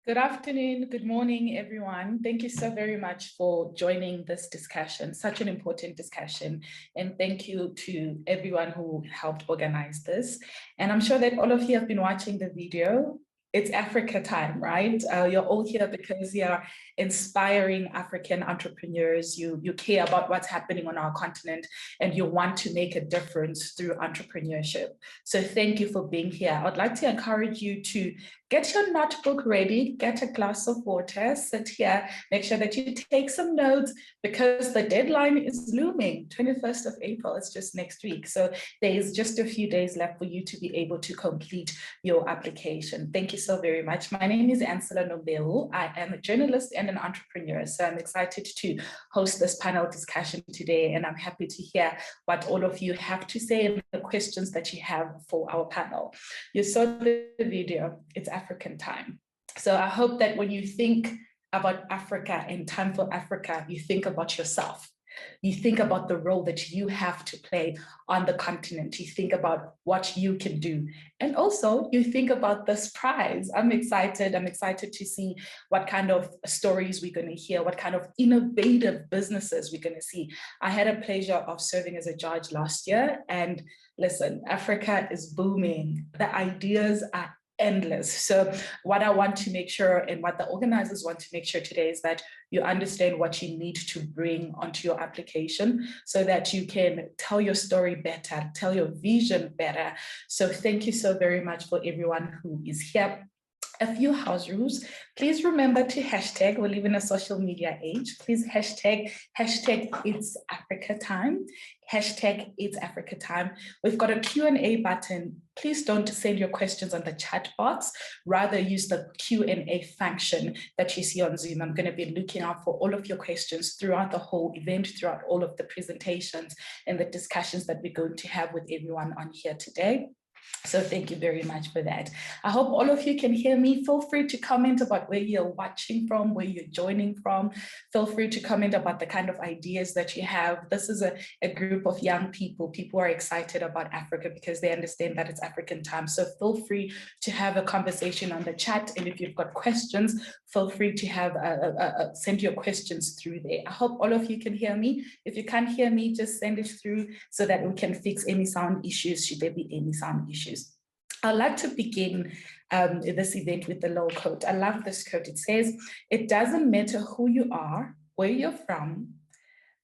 Good afternoon, good morning, everyone. Thank you so very much for joining this discussion, such an important discussion. And thank you to everyone who helped organize this. And I'm sure that all of you have been watching the video. It's Africa time, right? You're all here because you're inspiring African entrepreneurs. You care about what's happening on our continent and you want to make a difference through entrepreneurship. So thank you for being here. I'd like to encourage you to get your notebook ready, get a glass of water, sit here, make sure that you take some notes because the deadline is looming. 21st of April, it's just next week. So there's just a few days left for you to be able to complete your application. Thank you so very much. My name is Ansela Nombeu. I am a journalist and an entrepreneur. So I'm excited to host this panel discussion today. And I'm happy to hear what all of you have to say and the questions that you have for our panel. You saw the video, it's African time. So I hope that when you think about Africa and time for Africa, you think about yourself. You think about the role that you have to play on the continent. You think about what you can do. And also you think about this prize. I'm excited to see what kind of stories we're going to hear, what kind of innovative businesses we're going to see. I had a pleasure of serving as a judge last year. And listen, Africa is booming. The ideas are endless. So what I want to make sure and what the organizers want to make sure today is that you understand what you need to bring onto your application so that you can tell your story better, tell your vision better. So thank you so very much for everyone who is here. A few house rules. Please remember to hashtag, we live in a social media age. Please hashtag It's Africa Time. Hashtag It's Africa Time. We've got a Q&A button. Please don't send your questions on the chat box. Rather use the Q&A function that you see on Zoom. I'm going to be looking out for all of your questions throughout the whole event, throughout all of the presentations and the discussions that we're going to have with everyone on here today. So thank you very much for that. I hope all of you can hear me. Feel free to comment about where you're watching from, where you're joining from. Feel free to comment about the kind of ideas that you have. This is a group of young people. People are excited about Africa because they understand that it's African time. So feel free to have a conversation on the chat. And if you've got questions, feel free to have send your questions through there. I hope all of you can hear me. If you can't hear me, just send it through so that we can fix any sound issues, should there be any sound issues. I'd like to begin this event with the little quote. I love this quote. It says, "It doesn't matter who you are, where you're from,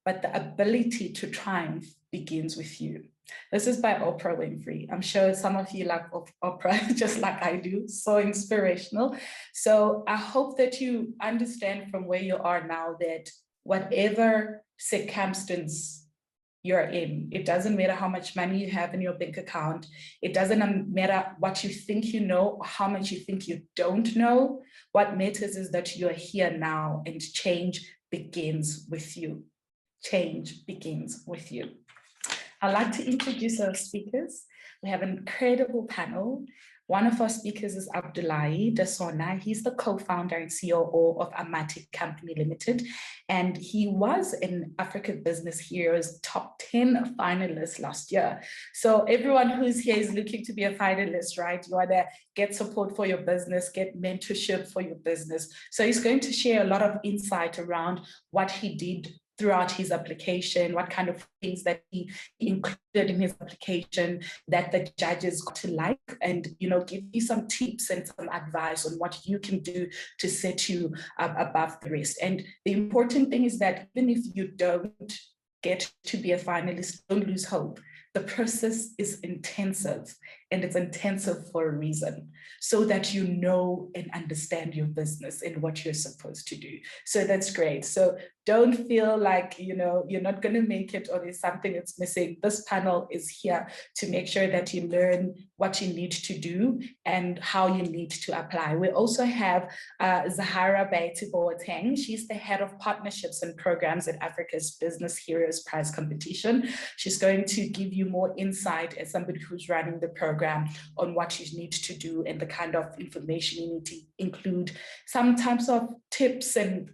but the ability to triumph begins with you." This is by Oprah Winfrey. I'm sure some of you like Oprah just like I do, so inspirational. So I hope that you understand from where you are now that whatever circumstance you're in, it doesn't matter how much money you have in your bank account. It doesn't matter what you think you know or how much you think you don't know. What matters is that you're here now and change begins with you. Change begins with you. I'd like to introduce our speakers. We have an incredible panel. One of our speakers is Abdullahi Dasona. He's the co-founder and COO of Amati Company Limited. And he was in Africa Business Heroes top 10 finalists last year. So everyone who's here is looking to be a finalist, right? You want to get support for your business, get mentorship for your business. So he's going to share a lot of insight around what he did throughout his application, what kind of things that he included in his application that the judges got to like, and give you some tips and some advice on what you can do to set you above the rest. And the important thing is that even if you don't get to be a finalist, don't lose hope. The process is intensive, and it's intensive for a reason, so that you know and understand your business and what you're supposed to do. So that's great. So don't feel like you're not going to make it or there's something that's missing. This panel is here to make sure that you learn what you need to do and how you need to apply. We also have Zahara Baiti-Boateng. She's the head of partnerships and programs at Africa's Business Heroes Prize competition. She's going to give you more insight as somebody who's running the program on what you need to do and the kind of information you need to include, some types of tips and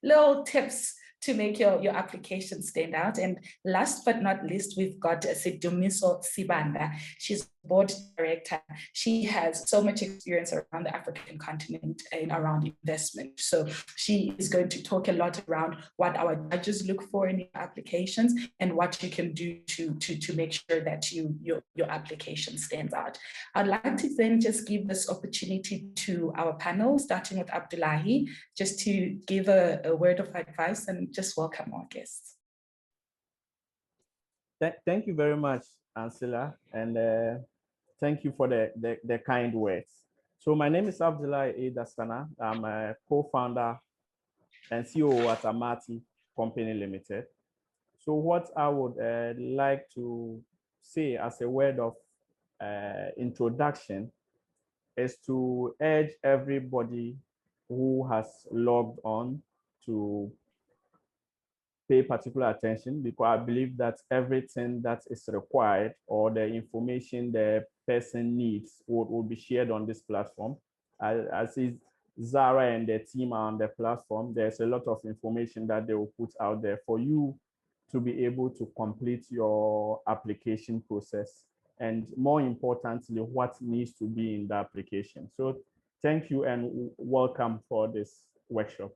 little tips to make your application stand out. And last but not least, we've got Sidumiso Sibanda. She's board director, she has so much experience around the African continent and around investment. So she is going to talk a lot around what our judges look for in your applications and what you can do to make sure that your application stands out. I'd like to then just give this opportunity to our panel, starting with Abdullahi, just to give a word of advice and just welcome our guests. Thank you very much, Ansela, and thank you for the kind words. So my name is Abdullahi Dastana. I'm a co-founder and CEO at Amati Company Limited. So what I would like to say as a word of introduction is to urge everybody who has logged on to pay particular attention, because I believe that everything that is required or the information the person needs will be shared on this platform. I see Zara and the team are on the platform. There's a lot of information that they will put out there for you to be able to complete your application process. And more importantly, what needs to be in the application. So thank you and welcome for this workshop.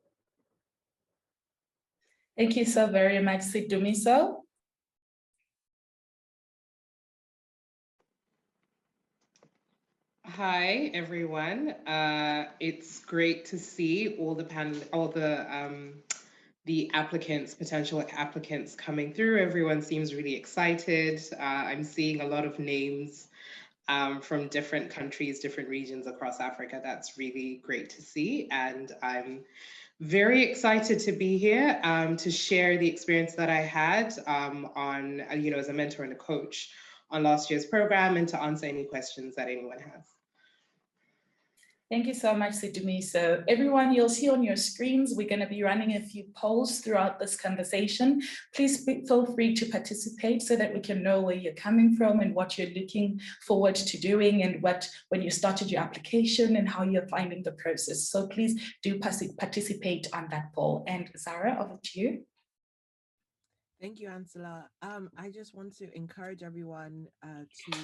Thank you so very much, Sidumiso. Hi, everyone. It's great to see all the applicants, potential applicants coming through. Everyone seems really excited. I'm seeing a lot of names from different countries, different regions across Africa. That's really great to see. And I'm very excited to be here to share the experience that I had on, as a mentor and a coach on last year's program, and to answer any questions that anyone has. Thank you so much, Sidumi. So everyone, you'll see on your screens, we're going to be running a few polls throughout this conversation. Please feel free to participate so that we can know where you're coming from and what you're looking forward to doing, and when you started your application and how you're finding the process. So please do participate on that poll. And Zara, over to you. Thank you, Ansela. I just want to encourage everyone to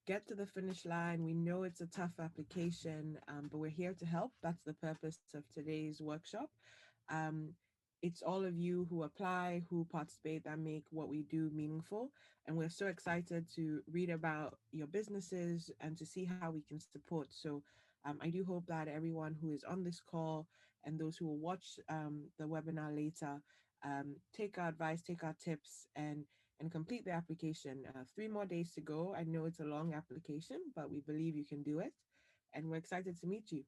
get to the finish line. We know it's a tough application, but we're here to help. That's the purpose of today's workshop. It's all of you who apply, who participate, that make what we do meaningful. And we're so excited to read about your businesses and to see how we can support. So I do hope that everyone who is on this call and those who will watch the webinar later take our advice, take our tips, and complete the application. 3 more days to go. I know it's a long application, but we believe you can do it. And we're excited to meet you.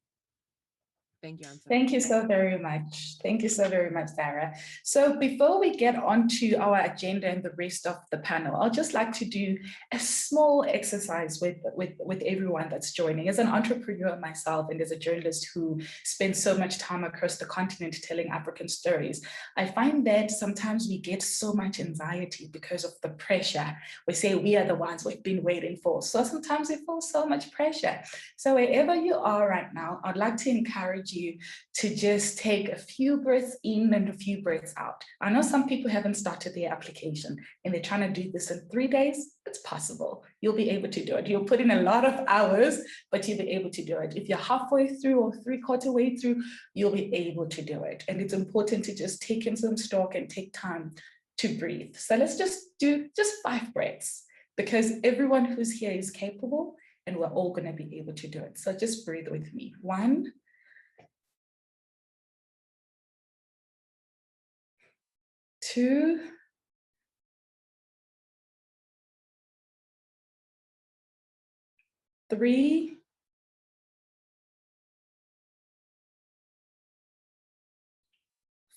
Thank you, Ansela. Thank you so very much. Thank you so very much, Sarah. So before we get on to our agenda and the rest of the panel, I'd just like to do a small exercise with everyone that's joining. As an entrepreneur myself and as a journalist who spends so much time across the continent telling African stories, I find that sometimes we get so much anxiety because of the pressure. We say we are the ones we've been waiting for. So sometimes we feel so much pressure. So wherever you are right now, I'd like to encourage you to just take a few breaths in and a few breaths out. I know some people haven't started their application and they're trying to do this in 3 days. It's possible. You'll be able to do it. You'll put in a lot of hours, but you'll be able to do it. If you're halfway through or 3/4 way through, you'll be able to do it. And it's important to just take in some stock and take time to breathe. So let's just do 5 breaths, because everyone who's here is capable and we're all going to be able to do it. So just breathe with me. 1, 2, 3,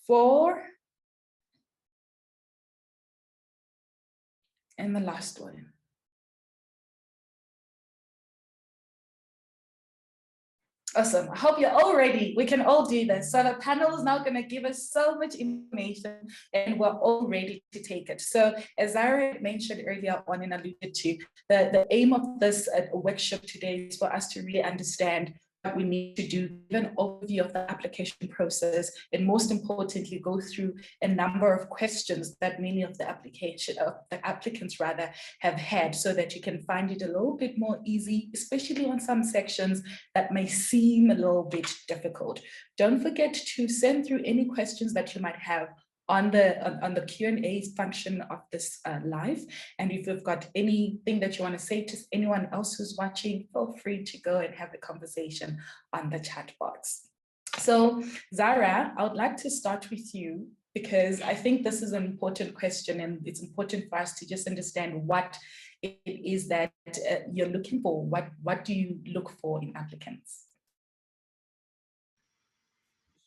4, and the last one. Awesome. I hope you're all ready. We can all do this. So the panel is now going to give us so much information and we're all ready to take it. So as Zara mentioned earlier on and alluded to, the aim of this workshop today is for us to really understand we need to do, give an overview of the application process, and most importantly, go through a number of questions that many of the applicants rather have had, so that you can find it a little bit more easy, especially on some sections that may seem a little bit difficult. Don't forget to send through any questions that you might have on the Q&A function of this live. And if you've got anything that you want to say to anyone else who's watching, feel free to go and have a conversation on the chat box. So Zara, I would like to start with you, because I think this is an important question, and it's important for us to just understand what it is that you're looking for. What do you look for in applicants?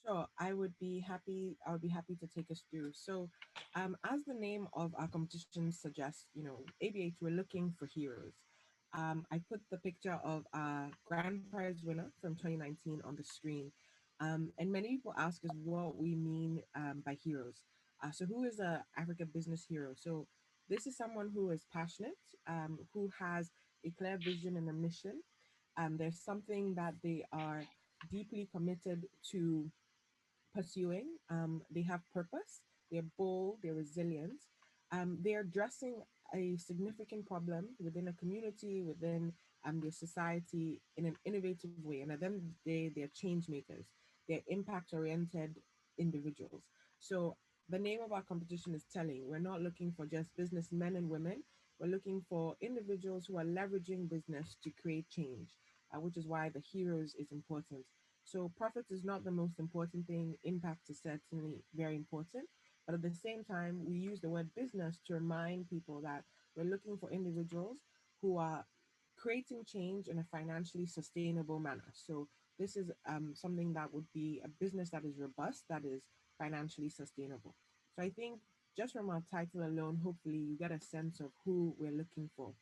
Sure, I would be happy to take us through. So, as the name of our competition suggests, ABH, we're looking for heroes. I put the picture of our grand prize winner from 2019 on the screen. And many people ask us what we mean by heroes. So who is a Africa business hero? So this is someone who is passionate, who has a clear vision and a mission. There's something that they are deeply committed to pursuing. They have purpose, they're bold, they're resilient. They're addressing a significant problem within a community, within their society in an innovative way. And at the end of the day, they're change makers, they're impact oriented individuals. So the name of our competition is telling. We're not looking for just businessmen and women. We're looking for individuals who are leveraging business to create change, which is why the heroes is important. So profit is not the most important thing. Impact is certainly very important. But at the same time, we use the word business to remind people that we're looking for individuals who are creating change in a financially sustainable manner. So this is something that would be a business that is robust, that is financially sustainable. So I think just from our title alone, hopefully you get a sense of who we're looking for.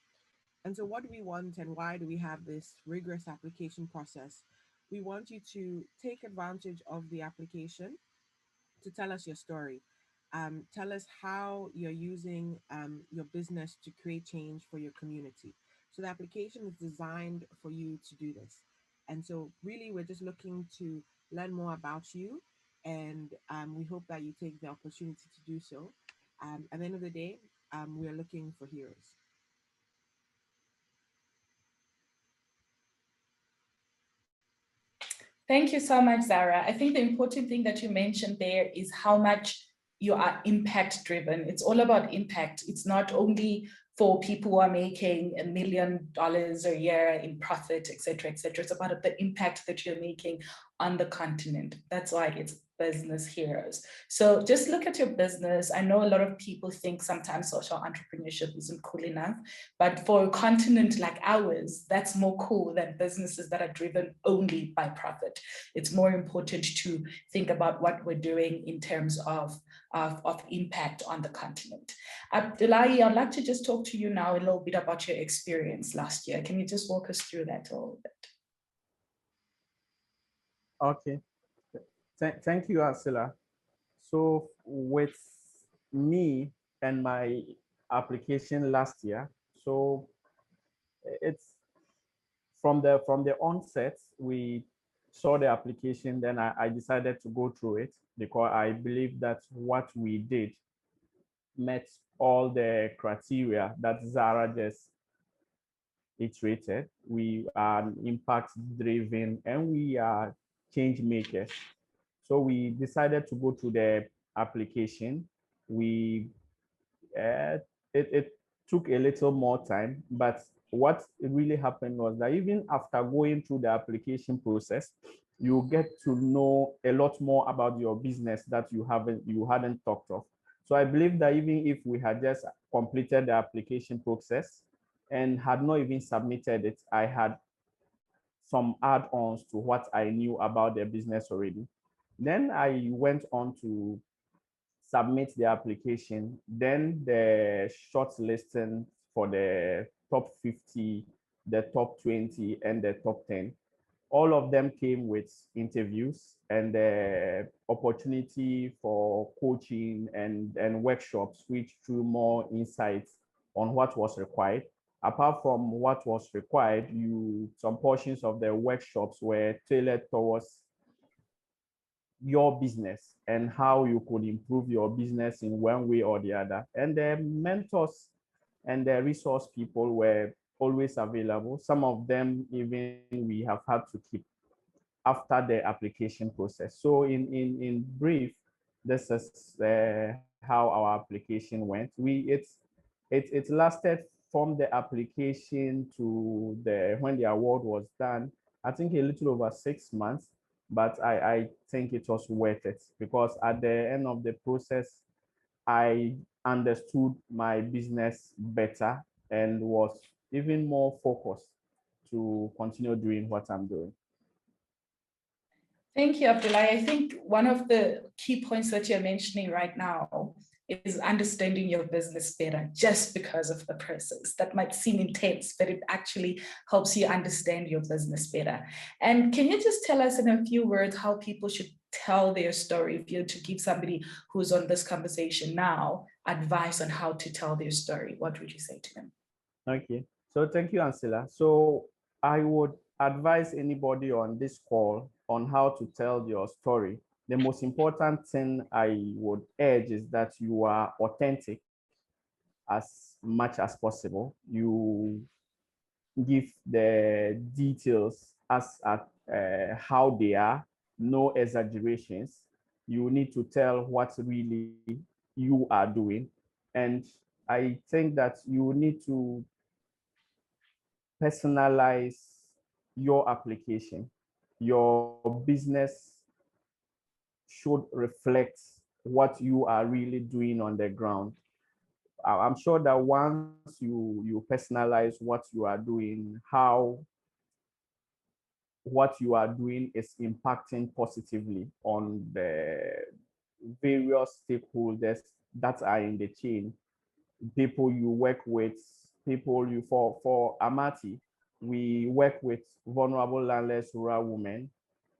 And so what do we want, and why do we have this rigorous application process? We want you to take advantage of the application to tell us your story. Tell us how you're using your business to create change for your community. So the application is designed for you to do this. And so really, we're just looking to learn more about you. And we hope that you take the opportunity to do so. At the end of the day, we are looking for heroes. Thank you so much, Zara. I think the important thing that you mentioned there is how much you are impact driven. It's all about impact. It's not only for people who are making $1 million a year in profit, et cetera, et cetera. It's about the impact that you're making on the continent. That's why it's business heroes. So just look at your business. I know a lot of people think sometimes social entrepreneurship isn't cool enough, but for a continent like ours, that's more cool than businesses that are driven only by profit. It's more important to think about what we're doing in terms of impact on the continent. Abdullahi, I'd like to just talk to you now a little bit about your experience last year. Can you just walk us through that a little bit? Okay. Thank you, Ursula. So with me and my application last year, so it's from the onset, we saw the application, then I decided to go through it because I believe that what we did met all the criteria that Zara just iterated. We are impact driven and we are change makers. So we decided to go to the application. We it took a little more time, but what really happened was that even after going through the application process, you get to know a lot more about your business that you hadn't thought of. So I believe that even if we had just completed the application process and had not even submitted it, I had some add-ons to what I knew about the business already. Then I went on to submit the application. Then the shortlisting for the top 50, the top 20, and the top 10. All of them came with interviews and the opportunity for coaching and workshops, which threw more insights on what was required. apart from what was required, some portions of the workshops were tailored towards your business and how you could improve your business in one way or the other. And the mentors and the resource people were always available. Some of them even we have had to keep after the application process. So in brief, this is how our application went. It lasted from the application to the when the award was done. I think a little over 6 months, but I think it was worth it because at the end of the process, I understood my business better and was even more focused to continue doing what I'm doing. Thank you, Abdullah. I think one of the key points that you're mentioning right now is understanding your business better just because of the process. That might seem intense, but it actually helps you understand your business better. And can you just tell us in a few words how people should tell their story? If you're to give somebody who's on this conversation now advice on how to tell their story, what would you say to them? Okay, so thank you, Ansela. So I would advise anybody on this call on how to tell your story. The most important thing I would urge is that you are authentic as much as possible. You give the details as at how they are, no exaggerations. You need to tell what really you are doing. And I think that you need to personalize your application. Your business should reflect what you are really doing on the ground. I'm sure that once you personalize what you are doing, how what you are doing is impacting positively on the various stakeholders that are in the chain, people you work with, people you for Amati, we work with vulnerable landless rural women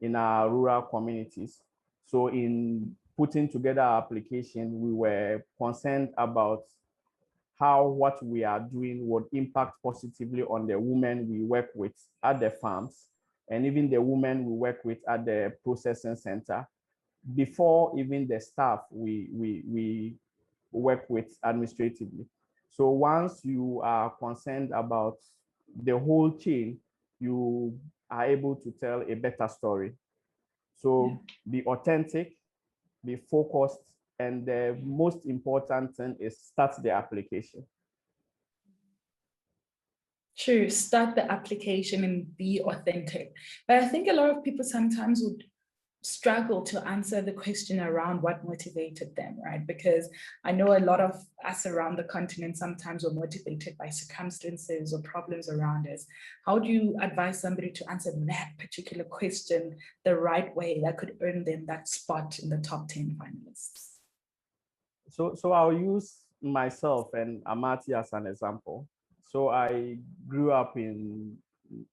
in our rural communities. So in putting together our application, we were concerned about how what we are doing would impact positively on the women we work with at the farms and even the women we work with at the processing center before even the staff we work with administratively. So once you are concerned about the whole chain, you are able to tell a better story. So be authentic, be focused, and the most important thing is start the application. True, start the application and be authentic. But I think a lot of people sometimes would struggle to answer the question around what motivated them, right? Because I know a lot of us around the continent sometimes were motivated by circumstances or problems around us. How do you advise somebody to answer that particular question the right way that could earn them that spot in the top 10 finalists? So I'll use myself and Amati as an example. So I grew up in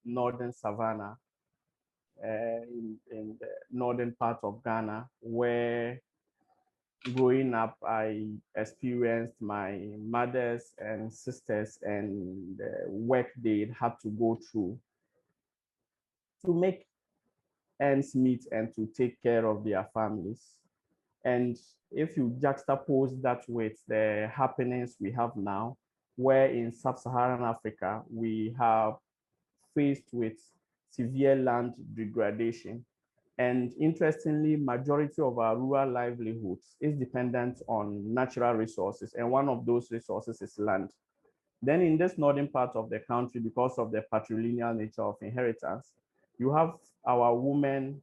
northern Savannah, in the northern part of Ghana, where growing up, I experienced my mothers and sisters and the work they had to go through to make ends meet and to take care of their families. And if you juxtapose that with the happenings we have now, where in sub-Saharan Africa, we have faced with severe land degradation. And interestingly, majority of our rural livelihoods is dependent on natural resources. And one of those resources is land. Then in this northern part of the country, because of the patrilineal nature of inheritance, you have our women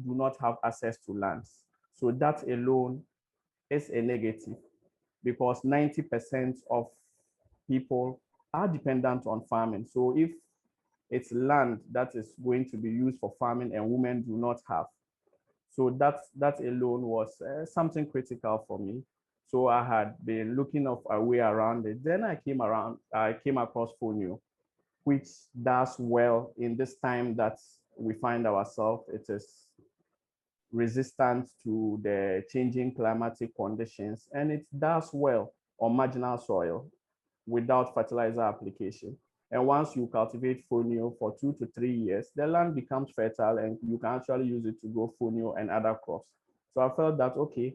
do not have access to lands. So that alone is a negative because 90% of people are dependent on farming. So if it's land that is going to be used for farming and women do not have, so that alone was something critical for me. So I had been looking of a way around it. Then I came across Fonio, which does well in this time that we find ourselves. It is resistant to the changing climatic conditions, and it does well on marginal soil. without fertilizer application. And once you cultivate fonio for 2 to 3 years, the land becomes fertile and you can actually use it to grow fonio and other crops. So I felt that, okay,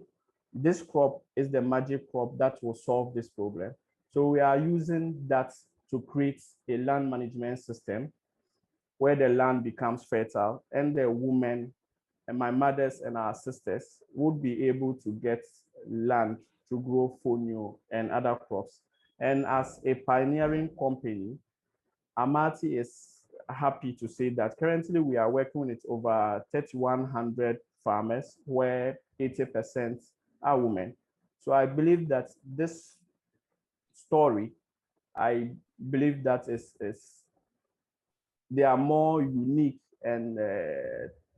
this crop is the magic crop that will solve this problem. So we are using that to create a land management system where the land becomes fertile and the women and my mothers and our sisters would be able to get land to grow fonio and other crops. And as a pioneering company, Amati is happy to say that currently we are working with over 3,100 farmers where 80% are women. So I believe that this story, I believe that they are more unique and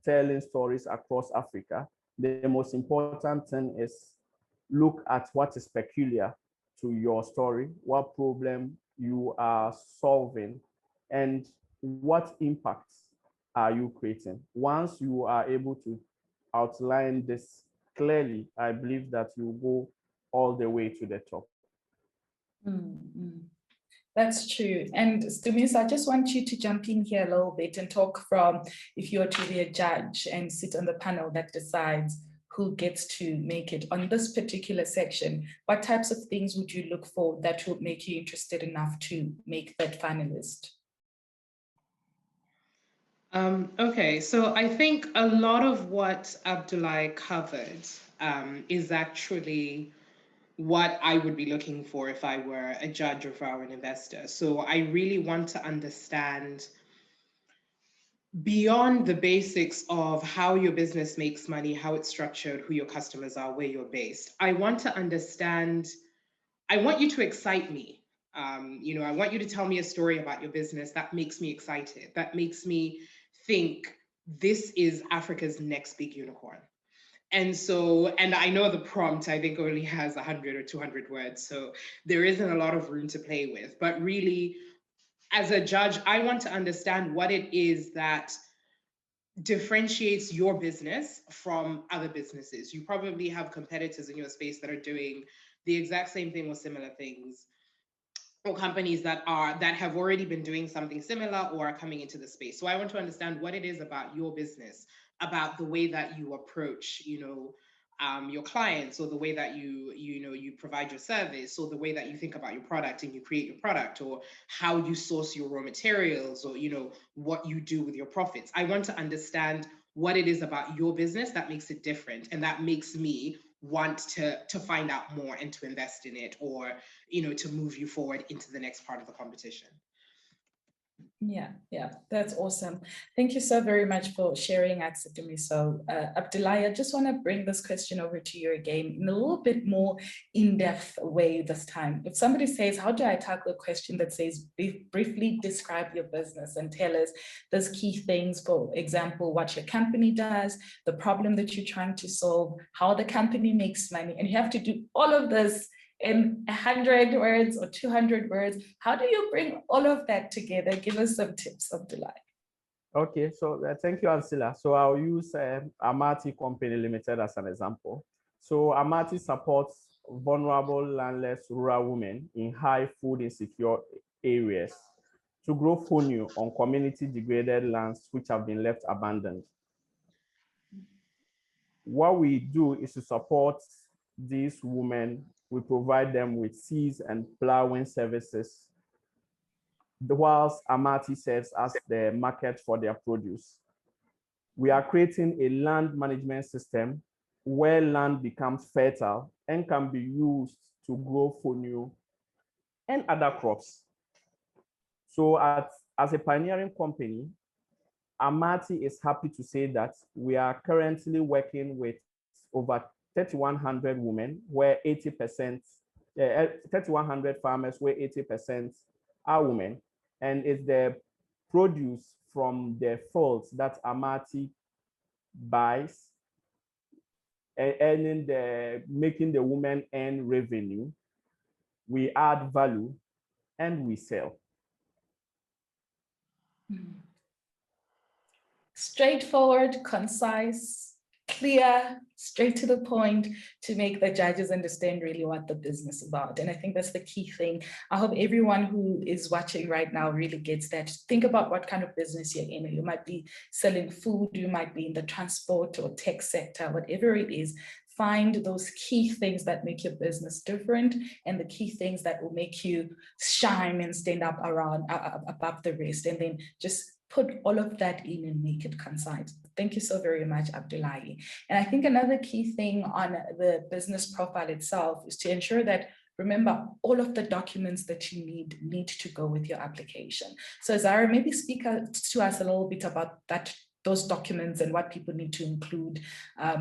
telling stories across Africa. The most important thing is look at what is peculiar to your story, what problem you are solving, and what impacts are you creating. Once you are able to outline this clearly, I believe that you go all the way to the top. Mm-hmm. That's true. And Stumis, I just want you to jump in here a little bit and talk from if you were to be a judge and sit on the panel that decides who gets to make it on this particular section, what types of things would you look for that would make you interested enough to make that finalist? Okay, so I think a lot of what Abdullah covered is actually what I would be looking for if I were a judge or if I were an investor. So I really want to understand beyond the basics of how your business makes money, how it's structured, who your customers are, where you're based. I want to understand, I want you to excite me. I want you to tell me a story about your business that makes me excited, that makes me think this is Africa's next big unicorn. And so, and I know the prompt, I think only has 100 or 200 words. So there isn't a lot of room to play with, but really as a judge, I want to understand what it is that differentiates your business from other businesses. You probably have competitors in your space that are doing the exact same thing or similar things, or companies that have already been doing something similar or are coming into the space. So I want to understand what it is about your business, about the way that you approach, your clients, or the way that you provide your service, or the way that you think about your product and you create your product, or how you source your raw materials, or what you do with your profits. I want to understand what it is about your business that makes it different, and that makes me want to find out more and to invest in it, or to move you forward into the next part of the competition. Yeah, that's awesome. Thank you so very much for sharing, Aksatumi. So Abdullah, I just want to bring this question over to you again in a little bit more in-depth way this time. If somebody says, how do I tackle a question that says, briefly describe your business and tell us those key things, for example, what your company does, the problem that you're trying to solve, how the company makes money, and you have to do all of this in 100 words or 200 words. How do you bring all of that together? Give us some tips, Abdullah. Okay, so thank you, Ansila. So I'll use Amati Company Limited as an example. So Amati supports vulnerable landless rural women in high food insecure areas to grow fonio on community degraded lands which have been left abandoned. What we do is to support these women. We provide them with seeds and plowing services, whilst Amati serves as the market for their produce. We are creating a land management system where land becomes fertile and can be used to grow fonio and other crops. So as a pioneering company, Amati is happy to say that we are currently working with over 3,100 women, where 80%, 3,100 farmers, where 80% are women, and it's the produce from the fields that Amati buys, making the women earn revenue. We add value and we sell. Straightforward, concise, clear, straight to the point, to make the judges understand really what the business is about. And I think that's the key thing. I hope everyone who is watching right now really gets that. Think about what kind of business you're in. You might be selling food, you might be in the transport or tech sector, whatever it is. Find those key things that make your business different and the key things that will make you shine and stand up around above the rest, and then just put all of that in and make it concise. Thank you so very much, Abdullahi. And I think another key thing on the business profile itself is to ensure that, remember, all of the documents that you need to go with your application. So Zara, maybe speak to us a little bit about those documents and what people need to include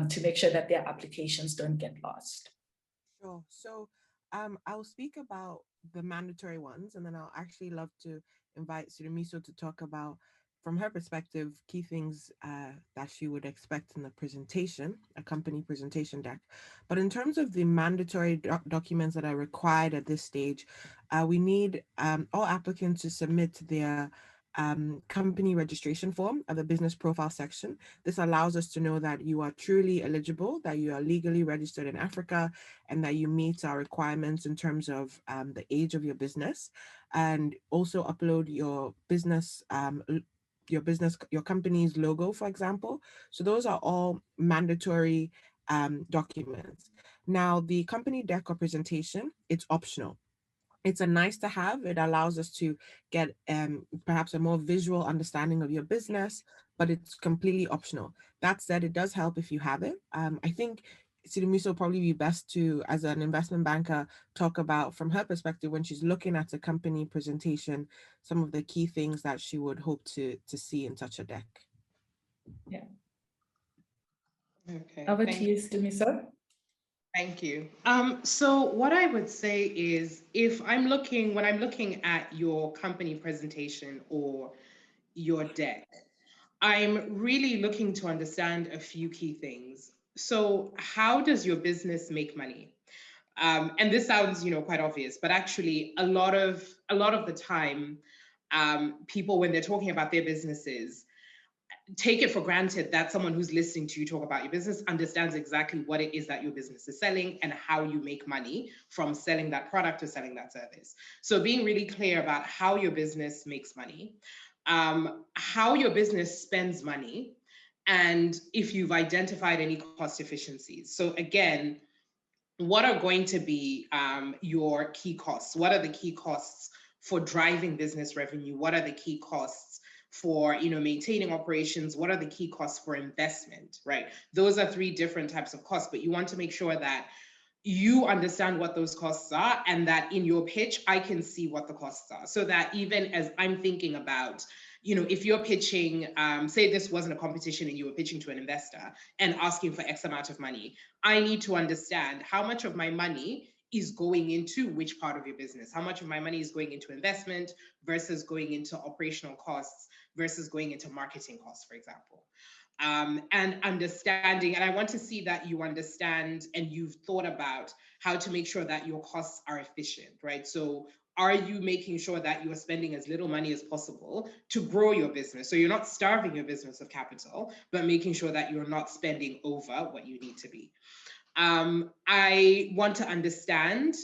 to make sure that their applications don't get lost. Sure. So I'll speak about the mandatory ones, and then I'll actually love to invite Sirumiso to talk about, from her perspective, key things that she would expect in the presentation, a company presentation deck. But in terms of the mandatory documents that are required at this stage, we need all applicants to submit their company registration form at the business profile section. This allows us to know that you are truly eligible, that you are legally registered in Africa, and that you meet our requirements in terms of the age of your business. And also upload your business, your company's logo, for example. So those are all mandatory documents. Now, the company deck or presentation, it's optional. It's a nice to have. It allows us to get perhaps a more visual understanding of your business, but it's completely optional. That said, it does help if you have it. I think Sirumiso will probably be best to, as an investment banker, talk about, from her perspective, when she's looking at a company presentation, some of the key things that she would hope to see in such a deck. Yeah. Okay. Over to you, Sirumiso. Thank you. So what I would say is, when I'm looking at your company presentation or your deck, I'm really looking to understand a few key things. So how does your business make money? And this sounds, quite obvious, but actually a lot of the time, people, when they're talking about their businesses, take it for granted that someone who's listening to you talk about your business understands exactly what it is that your business is selling and how you make money from selling that product or selling that service. So being really clear about how your business makes money, how your business spends money, and if you've identified any cost efficiencies. So again, what are going to be your key costs? What are the key costs for driving business revenue? What are the key costs for maintaining operations? What are the key costs for investment, right? Those are three different types of costs, but you want to make sure that you understand what those costs are, and that in your pitch, I can see what the costs are, so that even as I'm thinking about, if you're pitching, say this wasn't a competition and you were pitching to an investor and asking for X amount of money, I need to understand how much of my money is going into which part of your business, how much of my money is going into investment versus going into operational costs versus going into marketing costs, for example. And understanding, and I want to see that you understand and you've thought about how to make sure that your costs are efficient, right? So are you making sure that you are spending as little money as possible to grow your business? So you're not starving your business of capital, but making sure that you're not spending over what you need to be. I want to understand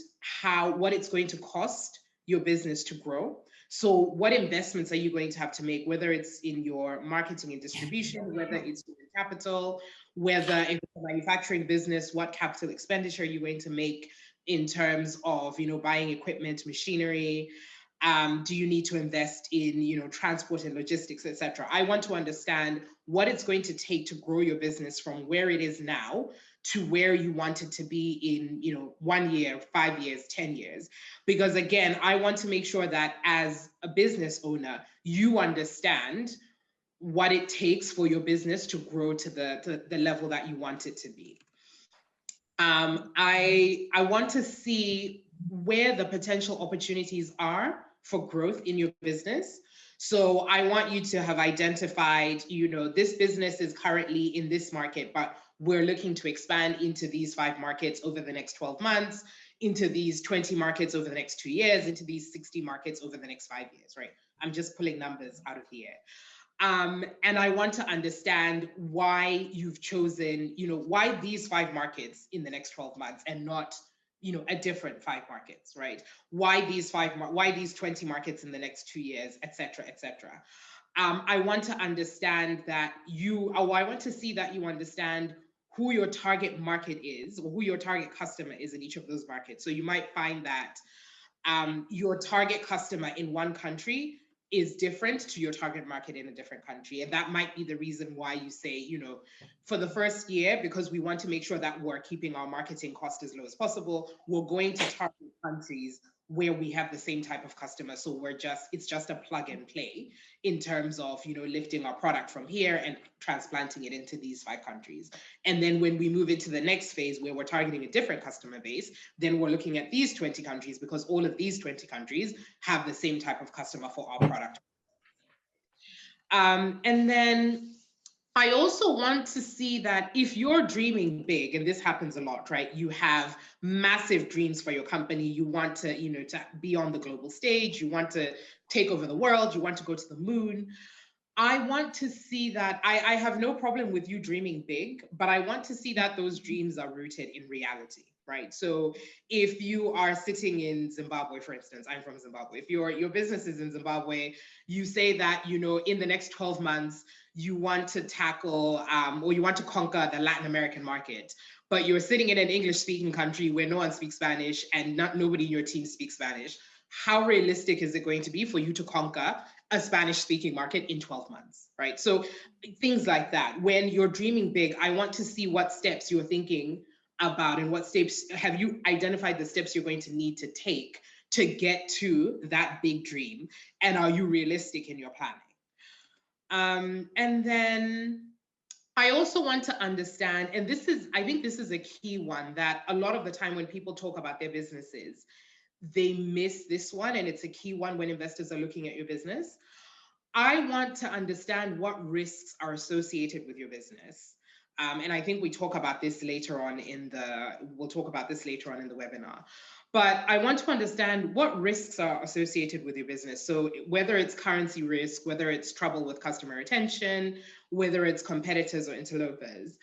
what it's going to cost your business to grow. So what investments are you going to have to make, whether it's in your marketing and distribution, whether it's in capital, whether if it's a manufacturing business, what capital expenditure are you going to make in terms of, buying equipment, machinery? Do you need to invest in, transport and logistics, etc.? I want to understand what it's going to take to grow your business from where it is now to where you want it to be in 1 year, 5 years, 10 years. Because again, I want to make sure that as a business owner, you understand what it takes for your business to grow to the level that you want it to be. I want to see where the potential opportunities are for growth in your business. So I want you to have identified, this business is currently in this market, but we're looking to expand into these 5 markets over the next 12 months, into these 20 markets over the next 2 years, into these 60 markets over the next 5 years, right? I'm just pulling numbers out of the air. And I want to understand why you've chosen, why these 5 markets in the next 12 months and not, a different 5 markets, right? Why these 20 markets in the next 2 years, et cetera, et cetera. I want to understand that I want to see that you understand who your target market is, or who your target customer is in each of those markets. So you might find that your target customer in one country is different to your target market in a different country. And that might be the reason why you say, for the first year, because we want to make sure that we're keeping our marketing cost as low as possible, we're going to target countries where we have the same type of customer. So it's just a plug and play in terms of, lifting our product from here and transplanting it into these 5 countries. And then when we move into the next phase where we're targeting a different customer base, then we're looking at these 20 countries because all of these 20 countries have the same type of customer for our product. And then I also want to see that if you're dreaming big, and this happens a lot, right? You have massive dreams for your company. You want to, to be on the global stage. You want to take over the world. You want to go to the moon. I want to see that I have no problem with you dreaming big, but I want to see that those dreams are rooted in reality, right? So if you are sitting in Zimbabwe, for instance, I'm from Zimbabwe. If your business is in Zimbabwe, you say that, in the next 12 months, you want to tackle or you want to conquer the Latin American market, but you're sitting in an English-speaking country where no one speaks Spanish and nobody in your team speaks Spanish. How realistic is it going to be for you to conquer a Spanish-speaking market in 12 months, right? So things like that. When you're dreaming big, I want to see what steps you're thinking about and what steps have you identified the steps you're going to need to take to get to that big dream, and are you realistic in your planning? And then I also want to understand, and I think this is a key one that a lot of the time when people talk about their businesses, they miss this one, and it's a key one when investors are looking at your business. I want to understand what risks are associated with your business. And I think we'll talk about this later on in the webinar. But I want to understand what risks are associated with your business. So whether it's currency risk, whether it's trouble with customer retention, whether it's competitors or interlopers,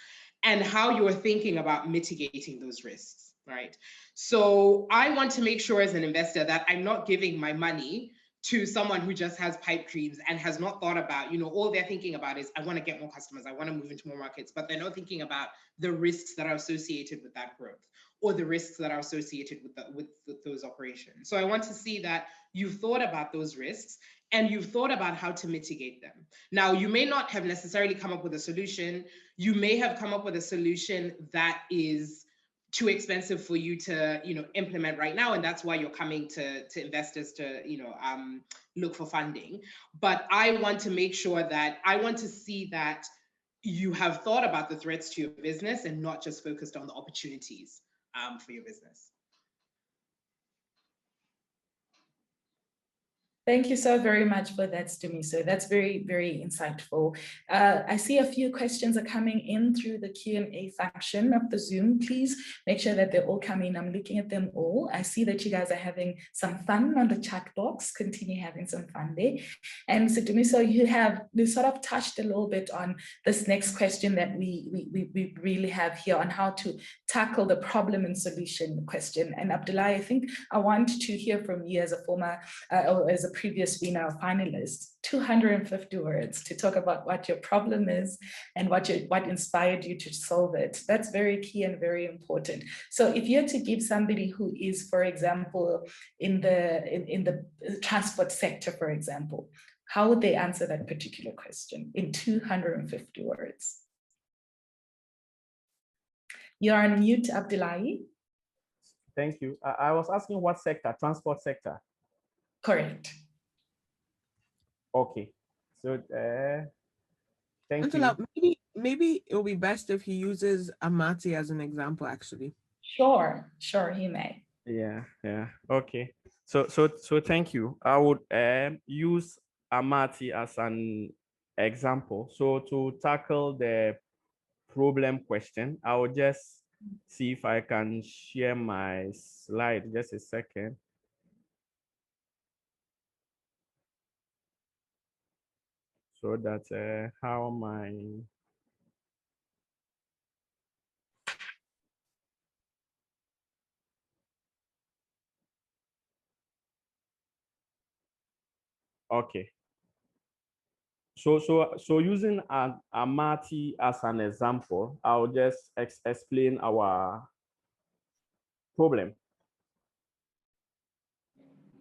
and how you're thinking about mitigating those risks, right? So I want to make sure as an investor that I'm not giving my money to someone who just has pipe dreams and has not thought about, all they're thinking about is, I want to get more customers, I want to move into more markets, but they're not thinking about the risks that are associated with that growth or the risks that are associated with those operations. So I want to see that you've thought about those risks and you've thought about how to mitigate them. Now, you may not have necessarily come up with a solution. You may have come up with a solution that is too expensive for you to implement right now, and that's why you're coming to investors to look for funding. But I want to make sure that I want to see that you have thought about the threats to your business and not just focused on the opportunities for your business. Thank you so very much for that, Stumiso. That's very, very insightful. I see a few questions are coming in through the Q&A function of the Zoom. Please make sure that they're all coming. I'm looking at them all. I see that you guys are having some fun on the chat box. Continue having some fun there. And so, Stumiso, you sort of touched a little bit on this next question that we really have here on how to tackle the problem and solution question. And Abdullah, I think I want to hear from you as a former, or as a previous winner or finalist, 250 words to talk about what your problem is and what inspired you to solve it. That's very key and very important. So if you had to give somebody who is, for example, in the transport sector, for example, how would they answer that particular question in 250 words? You're on mute, Abdullahi. Thank you. I was asking what sector, transport sector? Correct. Okay. So thank you. Maybe it will be best if he uses Amati as an example, actually. Sure, he may. Yeah. Okay. So thank you. I would use Amati as an example. So to tackle the problem question, I will just see if I can share my slide. Just a second. so that how my okay. So using Amati as an example, I'll just explain our problem.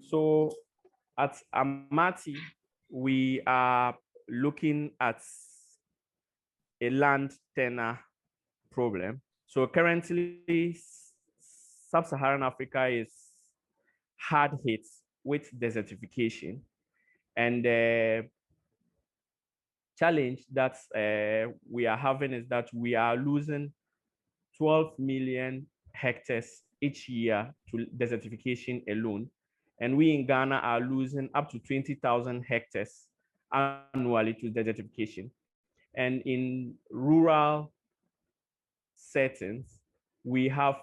So at Amati, we are looking at a land tenure problem. So currently, Sub-Saharan Africa is hard hit with desertification, and the challenge that we are having is that we are losing 12 million hectares each year to desertification alone. And we in Ghana are losing up to 20,000 hectares annually to desertification. And in rural settings, we have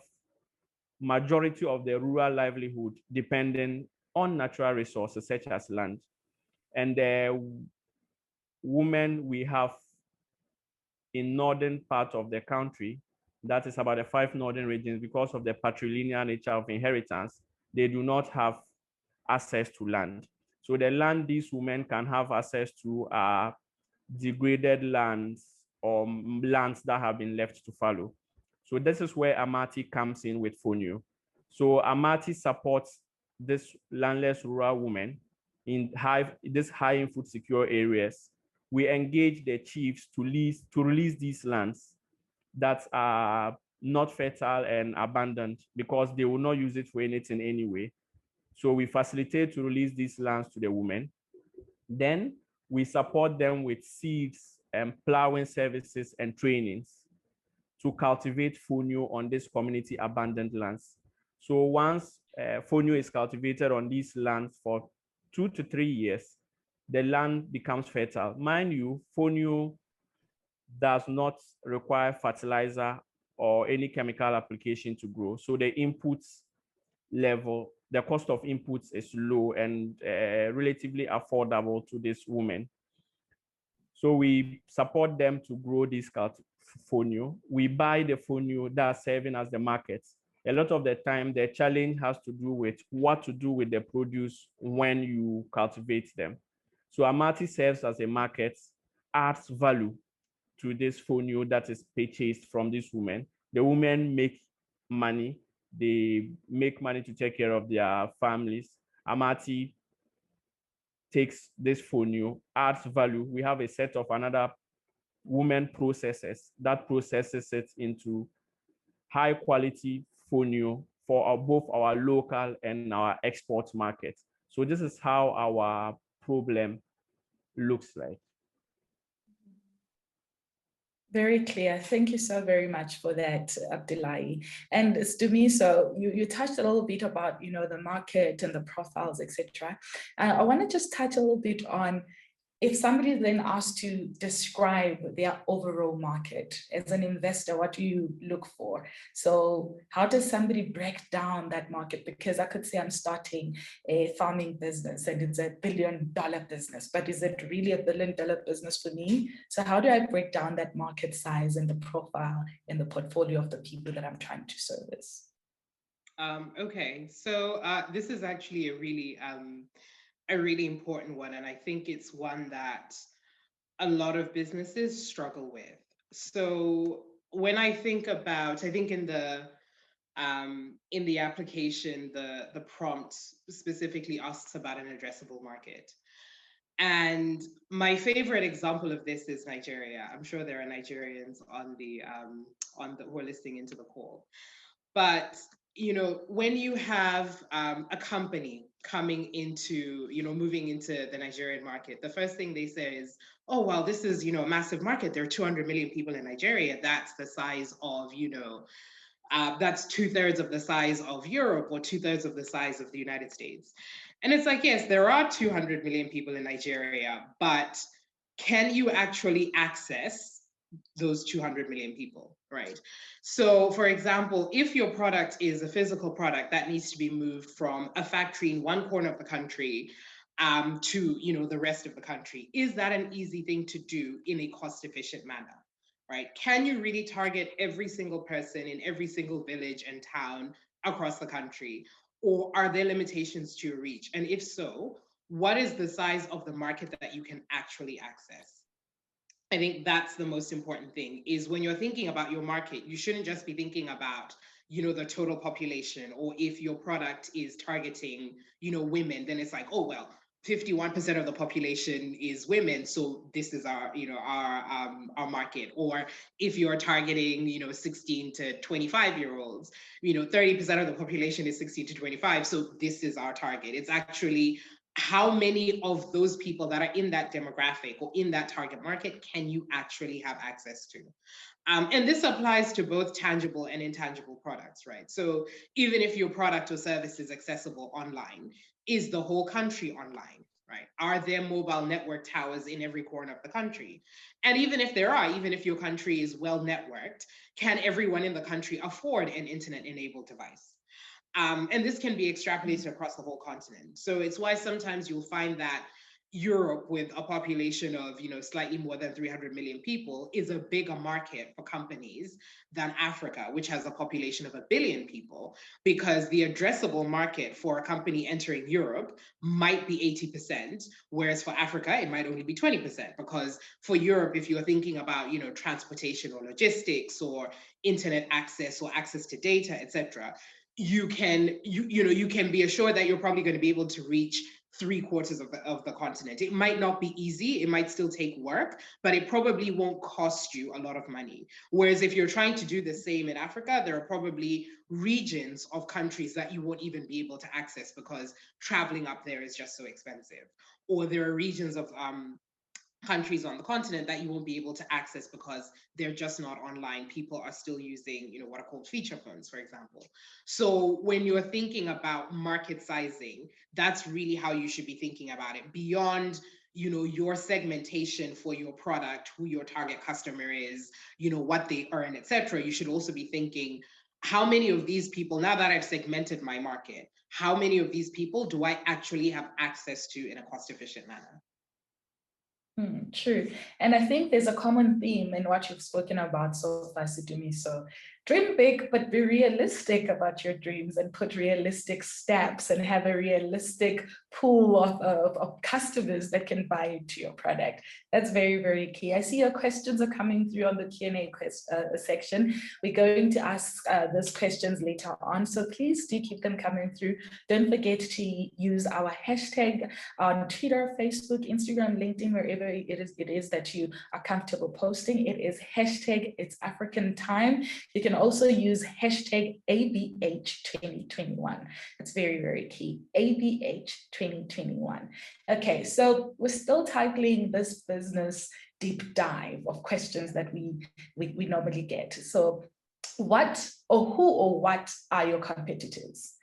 majority of the rural livelihood depending on natural resources such as land. And the women we have in northern part of the country, that is about the 5 northern regions, because of the patrilineal nature of inheritance, they do not have access to land. So the land these women can have access to are degraded lands or lands that have been left to fallow. So this is where Amati comes in with FONU. So Amati supports this landless rural women in this high input secure areas. We engage the chiefs to release these lands that are not fertile and abandoned because they will not use it for anything anyway. So we facilitate to release these lands to the women. Then we support them with seeds and plowing services and trainings to cultivate fonio on this community abandoned lands. So once fonio is cultivated on these lands for 2 to 3 years, the land becomes fertile. Mind you, fonio does not require fertilizer or any chemical application to grow. So the inputs level, the cost of inputs is low and relatively affordable to this woman. So we support them to grow this fonio. We buy the fonio that's serving as the market. A lot of the time, the challenge has to do with what to do with the produce when you cultivate them. So Amati serves as a market, adds value to this fonio that is purchased from this woman. The women make money. They make money to take care of their families. Amati takes this fonio, adds value. We have a set of another women processes that processes it into high quality fonio for both our local and our export market. So this is how our problem looks like. Very clear. Thank you so very much for that, Abdullahi. And Stumiso, you touched a little bit about, the market and the profiles, etc. I want to just touch a little bit on if somebody is then asked to describe their overall market as an investor, what do you look for? So how does somebody break down that market? Because I could say I'm starting a farming business and it's $1 billion business, but is it really $1 billion business for me? So how do I break down that market size and the profile and the portfolio of the people that I'm trying to service? Okay, so this is actually a really important one, and I think it's one that a lot of businesses struggle with. So when I think in the application, the prompt specifically asks about an addressable market. And my favorite example of this is Nigeria. I'm sure there are Nigerians on the who are listening into the call. But when you have a company coming into, moving into the Nigerian market, the first thing they say is, oh, well, this is, a massive market. There are 200 million people in Nigeria. That's the size of, that's 2/3 of the size of Europe or 2/3 of the size of the United States. And it's like, yes, there are 200 million people in Nigeria, but can you actually access those 200 million people, right? So for example, if your product is a physical product that needs to be moved from a factory in one corner of the country to, you know, the rest of the country? Is that an easy thing to do in a cost-efficient manner, right? Can you really target every single person in every single village and town across the country? Or are there limitations to your reach? And if so, what is the size of the market that you can actually access? I think that's the most important thing, is when you're thinking about your market, you shouldn't just be thinking about, you know, the total population, or if your product is targeting, you know, women, then it's like, oh, well, 51% of the population is women, so this is our, you know, our market. Or if you're targeting, you know, 16 to 25-year-olds, you know, 30% of the population is 16 to 25, so this is our target. It's actually how many of those people that are in that demographic or in that target market can you actually have access to? And this applies to both tangible and intangible products, right? So even if your product or service is accessible online, is the whole country online, right? Are there mobile network towers in every corner of the country? And even if there are, even if your country is well networked, can everyone in the country afford an internet-enabled device? And this can be extrapolated across the whole continent. So it's why sometimes you'll find that Europe, with a population of, you know, slightly more than 300 million people, is a bigger market for companies than Africa, which has a population of 1 billion people, because the addressable market for a company entering Europe might be 80%, whereas for Africa, it might only be 20%. Because for Europe, if you're thinking about, you know, transportation or logistics or internet access or access to data, etc., you can be assured that you're probably going to be able to reach 3/4 of the continent. It might not be easy, it might still take work, but it probably won't cost you a lot of money. Whereas if you're trying to do the same in Africa, there are probably regions of countries that you won't even be able to access because traveling up there is just so expensive. Or there are regions of countries on the continent that you won't be able to access because they're just not online. People are still using, you know, what are called feature phones, for example. So when you're thinking about market sizing, that's really how you should be thinking about it. Beyond, you know, your segmentation for your product, who your target customer is, you know, what they earn, etc., you should also be thinking, how many of these people, now that I've segmented my market, how many of these people do I actually have access to in a cost-efficient manner? True. And I think there's a common theme in what you've spoken about so far, Sidumi. So dream big, but be realistic about your dreams and put realistic steps and have a realistic pool of customers that can buy into your product. That's very, very key. I see your questions are coming through on the Q&A section. We're going to ask those questions later on. So please do keep them coming through. Don't forget to use our hashtag on Twitter, Facebook, Instagram, LinkedIn, wherever it is that you are comfortable posting. It is hashtag It's African Time. You can also use hashtag ABH2021. That's very, very key. ABH2021. Okay, so we're still tackling this business deep dive of questions that we normally get. So what or who or what are your competitors?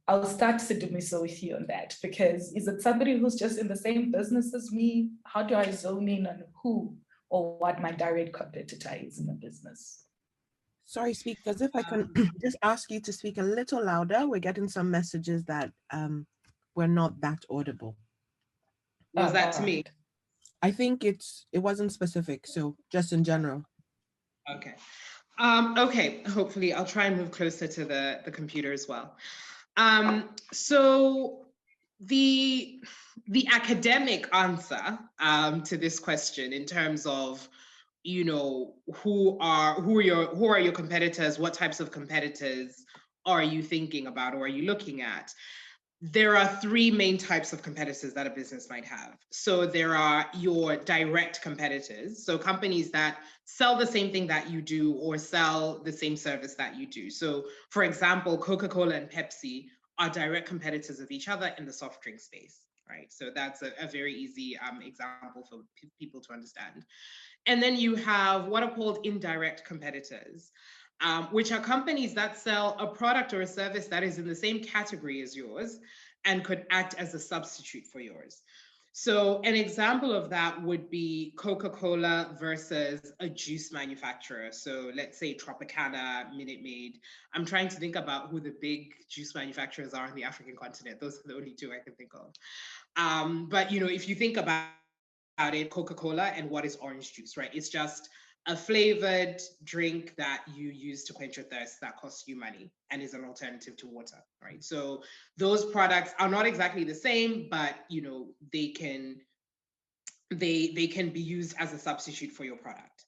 I'll start, Sidumiso, with you on that, because is it somebody who's just in the same business as me? How do I zone in on who or what my direct competitor is in the business? Sorry, speakers, if I can just ask you to speak a little louder. We're getting some messages that we're not that audible. Was that to me? I think it wasn't specific, so just in general. Okay. Okay, hopefully I'll try and move closer to the computer as well. So the academic answer to this question in terms of, you know, who are your competitors, what types of competitors are you thinking about or are you looking at? There are 3 main types of competitors that a business might have. So there are your direct competitors, so companies that sell the same thing that you do or sell the same service that you do. So for example, Coca-Cola and Pepsi are direct competitors of each other in the soft drink space, right? So that's a very easy example for people to understand. And then you have what are called indirect competitors, which are companies that sell a product or a service that is in the same category as yours and could act as a substitute for yours. So an example of that would be Coca-Cola versus a juice manufacturer. So let's say Tropicana, Minute Maid. I'm trying to think about who the big juice manufacturers are on the African continent. Those are the only two I can think of. But if you think about it, Coca-Cola and what is orange juice, right? It's just a flavored drink that you use to quench your thirst that costs you money and is an alternative to water, right? So those products are not exactly the same, but they can be used as a substitute for your product.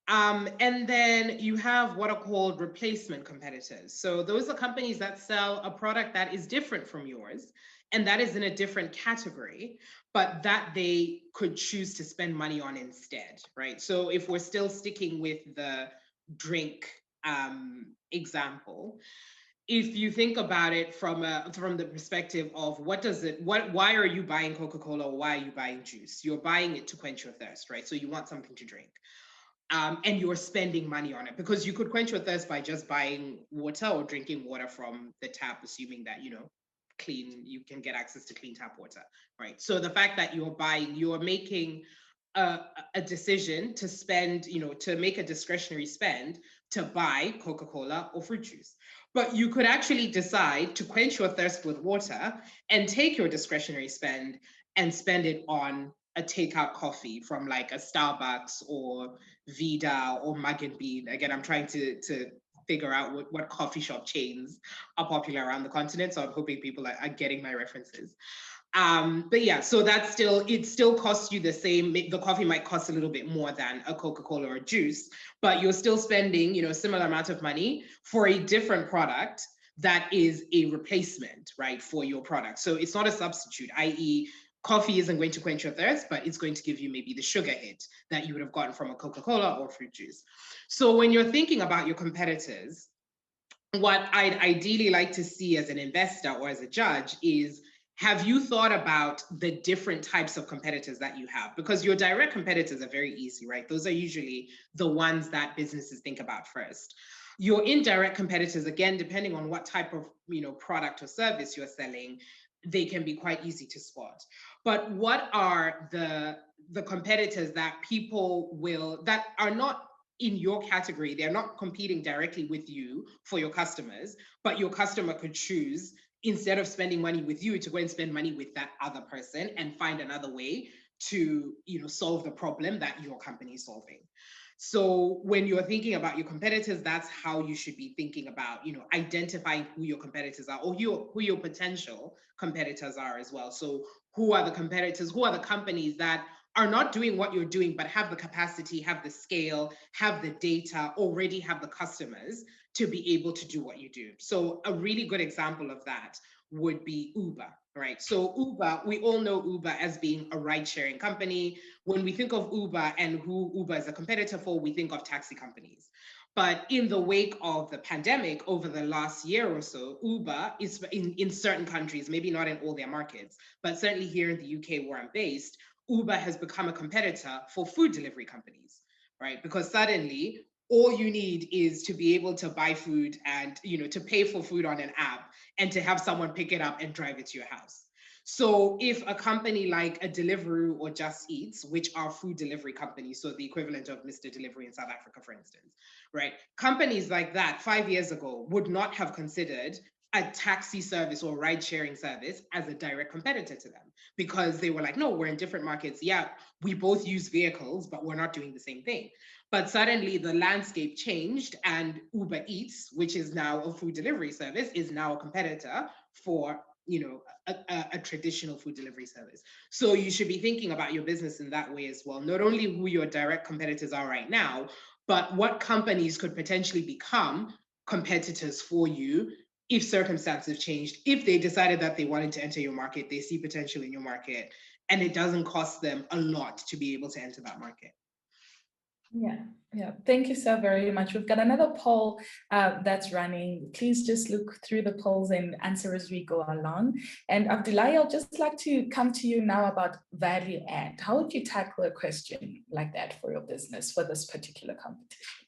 And then you have what are called replacement competitors. So those are companies that sell a product that is different from yours and that is in a different category, but that they could choose to spend money on instead, right? So if we're still sticking with the drink example, if you think about it from the perspective of why are you buying Coca-Cola or why are you buying juice? You're buying it to quench your thirst, right? So you want something to drink. And you're spending money on it because you could quench your thirst by just buying water or drinking water from the tap, assuming that, you can get access to clean tap water, right? So the fact that you're making a decision to spend, to make a discretionary spend to buy Coca-Cola or fruit juice. But you could actually decide to quench your thirst with water and take your discretionary spend and spend it on a takeout coffee from like a Starbucks or Vida or Mug and Bean. Again, I'm trying to figure out what coffee shop chains are popular around the continent. So I'm hoping people are getting my references. But yeah, so it still costs you the same. The coffee might cost a little bit more than a Coca-Cola or juice, but you're still spending, a similar amount of money for a different product that is a replacement, right, for your product. So it's not a substitute, i.e., coffee isn't going to quench your thirst, but it's going to give you maybe the sugar hit that you would have gotten from a Coca-Cola or fruit juice. So when you're thinking about your competitors, what I'd ideally like to see as an investor or as a judge is, have you thought about the different types of competitors that you have? Because your direct competitors are very easy, right? Those are usually the ones that businesses think about first. Your indirect competitors, again, depending on what type of product or service you're selling, they can be quite easy to spot. But what are the competitors that that are not in your category? They're not competing directly with you for your customers, but your customer could choose, instead of spending money with you, to go and spend money with that other person and find another way to solve the problem that your company is solving. So when you're thinking about your competitors, that's how you should be thinking about, identifying who your competitors are, or who your potential competitors are as well. So who are the competitors? Who are the companies that are not doing what you're doing, but have the capacity, have the scale, have the data, already have the customers to be able to do what you do? So a really good example of that would be Uber, right? So Uber, we all know Uber as being a ride-sharing company. When we think of Uber and who Uber is a competitor for, we think of taxi companies. But in the wake of the pandemic over the last year or so, Uber is in certain countries, maybe not in all their markets, but certainly here in the UK where I'm based, Uber has become a competitor for food delivery companies, right? Because suddenly all you need is to be able to buy food and, to pay for food on an app and to have someone pick it up and drive it to your house. So if a company like a Deliveroo or Just Eats, which are food delivery companies, so the equivalent of Mr. Delivery in South Africa, for instance, right? Companies like that 5 years ago would not have considered a taxi service or ride sharing service as a direct competitor to them, because they were like, no, we're in different markets. Yeah, we both use vehicles, but we're not doing the same thing. But suddenly the landscape changed and Uber Eats, which is now a food delivery service, is now a competitor for a traditional food delivery service. So you should be thinking about your business in that way as well. Not only who your direct competitors are right now, but what companies could potentially become competitors for you if circumstances changed, if they decided that they wanted to enter your market, they see potential in your market, and it doesn't cost them a lot to be able to enter that market. Yeah. Thank you so very much. We've got another poll that's running. Please just look through the polls and answer as we go along. And Abdullahi, I'll just like to come to you now about value add. How would you tackle a question like that for your business for this particular competition?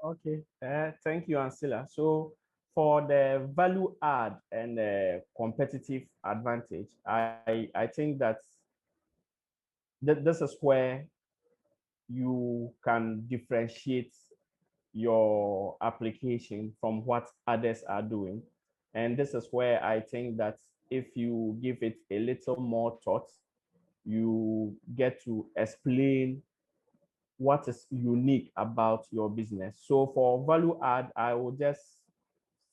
Okay, thank you, Ancilla. So for the value add and competitive advantage, I think that this is where you can differentiate your application from what others are doing. And this is where I think that if you give it a little more thought, you get to explain what is unique about your business. So for value add, I will just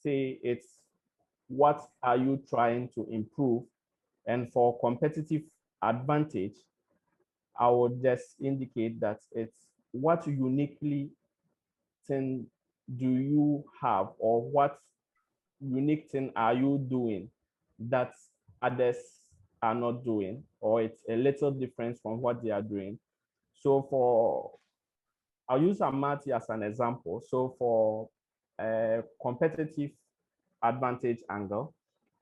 say it's what are you trying to improve? And for competitive advantage, I would just indicate that it's what uniquely thing do you have, or what unique thing are you doing that others are not doing, or it's a little different from what they are doing. So I'll use Amati as an example. So for a competitive advantage angle,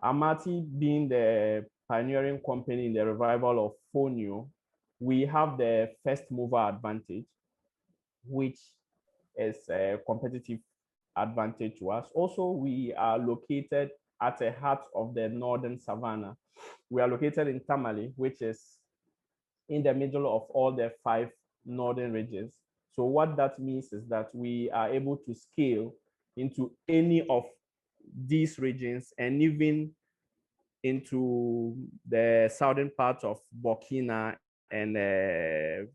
Amati being the pioneering company in the revival of Fonio, we have the first mover advantage, which is a competitive advantage to us. Also, we are located at the heart of the northern savannah. We are located in Tamale, which is in the middle of all the 5 northern regions. So what that means is that we are able to scale into any of these regions, and even into the southern part of Burkina and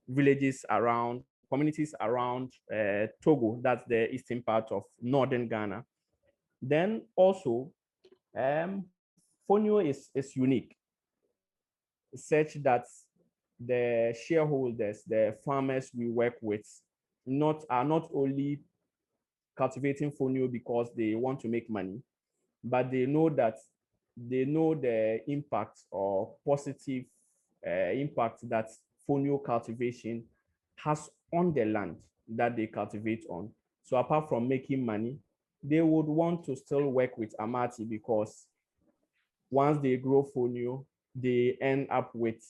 villages around, communities around Togo, that's the eastern part of northern Ghana. Then also, Fonio is unique, such that the shareholders, the farmers we work with, are not only cultivating Fonio because they want to make money, but they know the impact or positive impact that Fonio cultivation has on the land that they cultivate on. So apart from making money, they would want to still work with Amati, because once they grow Fonio, they end up with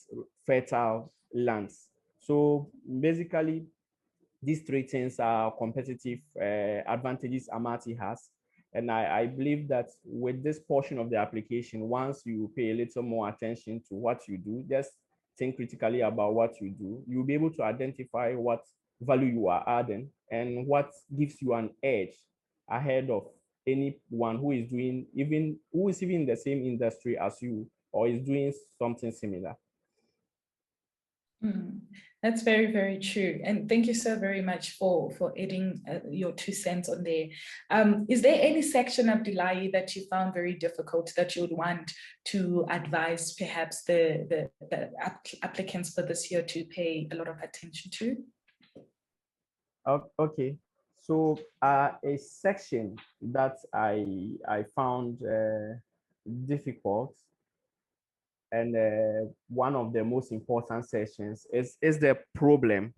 fertile lands. So basically, these 3 things are competitive advantages Amati has. And I believe that with this portion of the application, once you pay a little more attention to what you do, just think critically about what you do, you'll be able to identify what value you are adding and what gives you an edge ahead of anyone who is even in the same industry as you, or is doing something similar. That's very, very true. And thank you so very much for adding your 2 cents on there. Is there any section, Abdullahi, that you found very difficult that you would want to advise perhaps the applicants for this year to pay a lot of attention to? Okay. So a section that I found difficult, and one of the most important sections is the problem.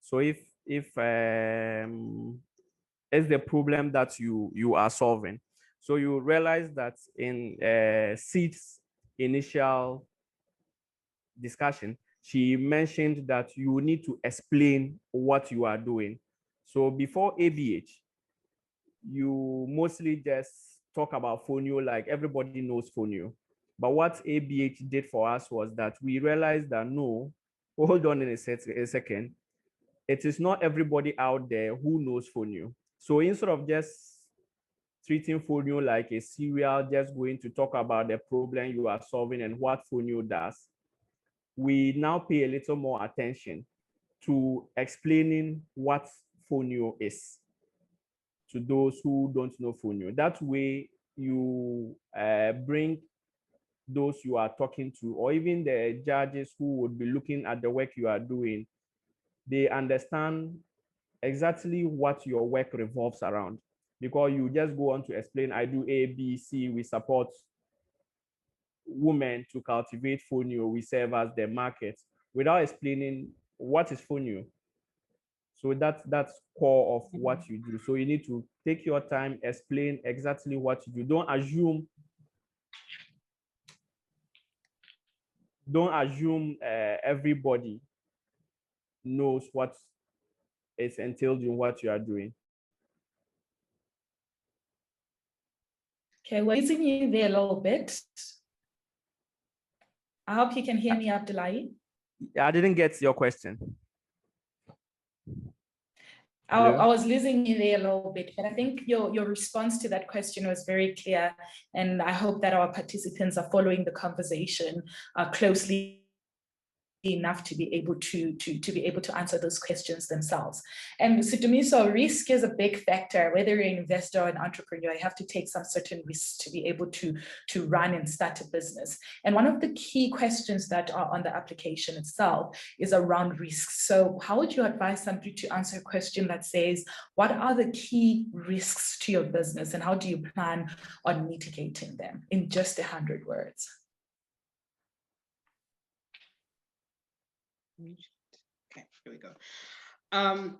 So if it's the problem that you are solving, so you realize that in Sid's initial discussion, she mentioned that you need to explain what you are doing. So before ABH, you mostly just talk about Fonio, like everybody knows Fonio. But what ABH did for us was that we realized that no, hold on a second, it is not everybody out there who knows Fonio. So instead of just treating Fonio like a serial, just going to talk about the problem you are solving and what Fonio does, we now pay a little more attention to explaining what Fonio is to those who don't know Fonio. That way, you bring those you are talking to, or even the judges who would be looking at the work you are doing, they understand exactly what your work revolves around. Because you just go on to explain, I do A, B, C, we support women to cultivate Fonio, we serve as the market, without explaining what is Fonio. So that's core of what you do. So you need to take your time, explain exactly what you do. Don't assume everybody knows what is entailed in what you are doing. Okay, we're losing you there a little bit. I hope you can hear me, Abdullahi. I didn't get your question. I was losing you there a little bit, but I think your response to that question was very clear. And I hope that our participants are following the conversation closely enough to be able to answer those questions themselves. And so Dumiso, risk is a big factor. Whether you're an investor or an entrepreneur, you have to take some certain risks to be able to run and start a business. And one of the key questions that are on the application itself is around risks. So how would you advise somebody to answer a question that says, what are the key risks to your business and how do you plan on mitigating them in just 100 words? Okay, here we go.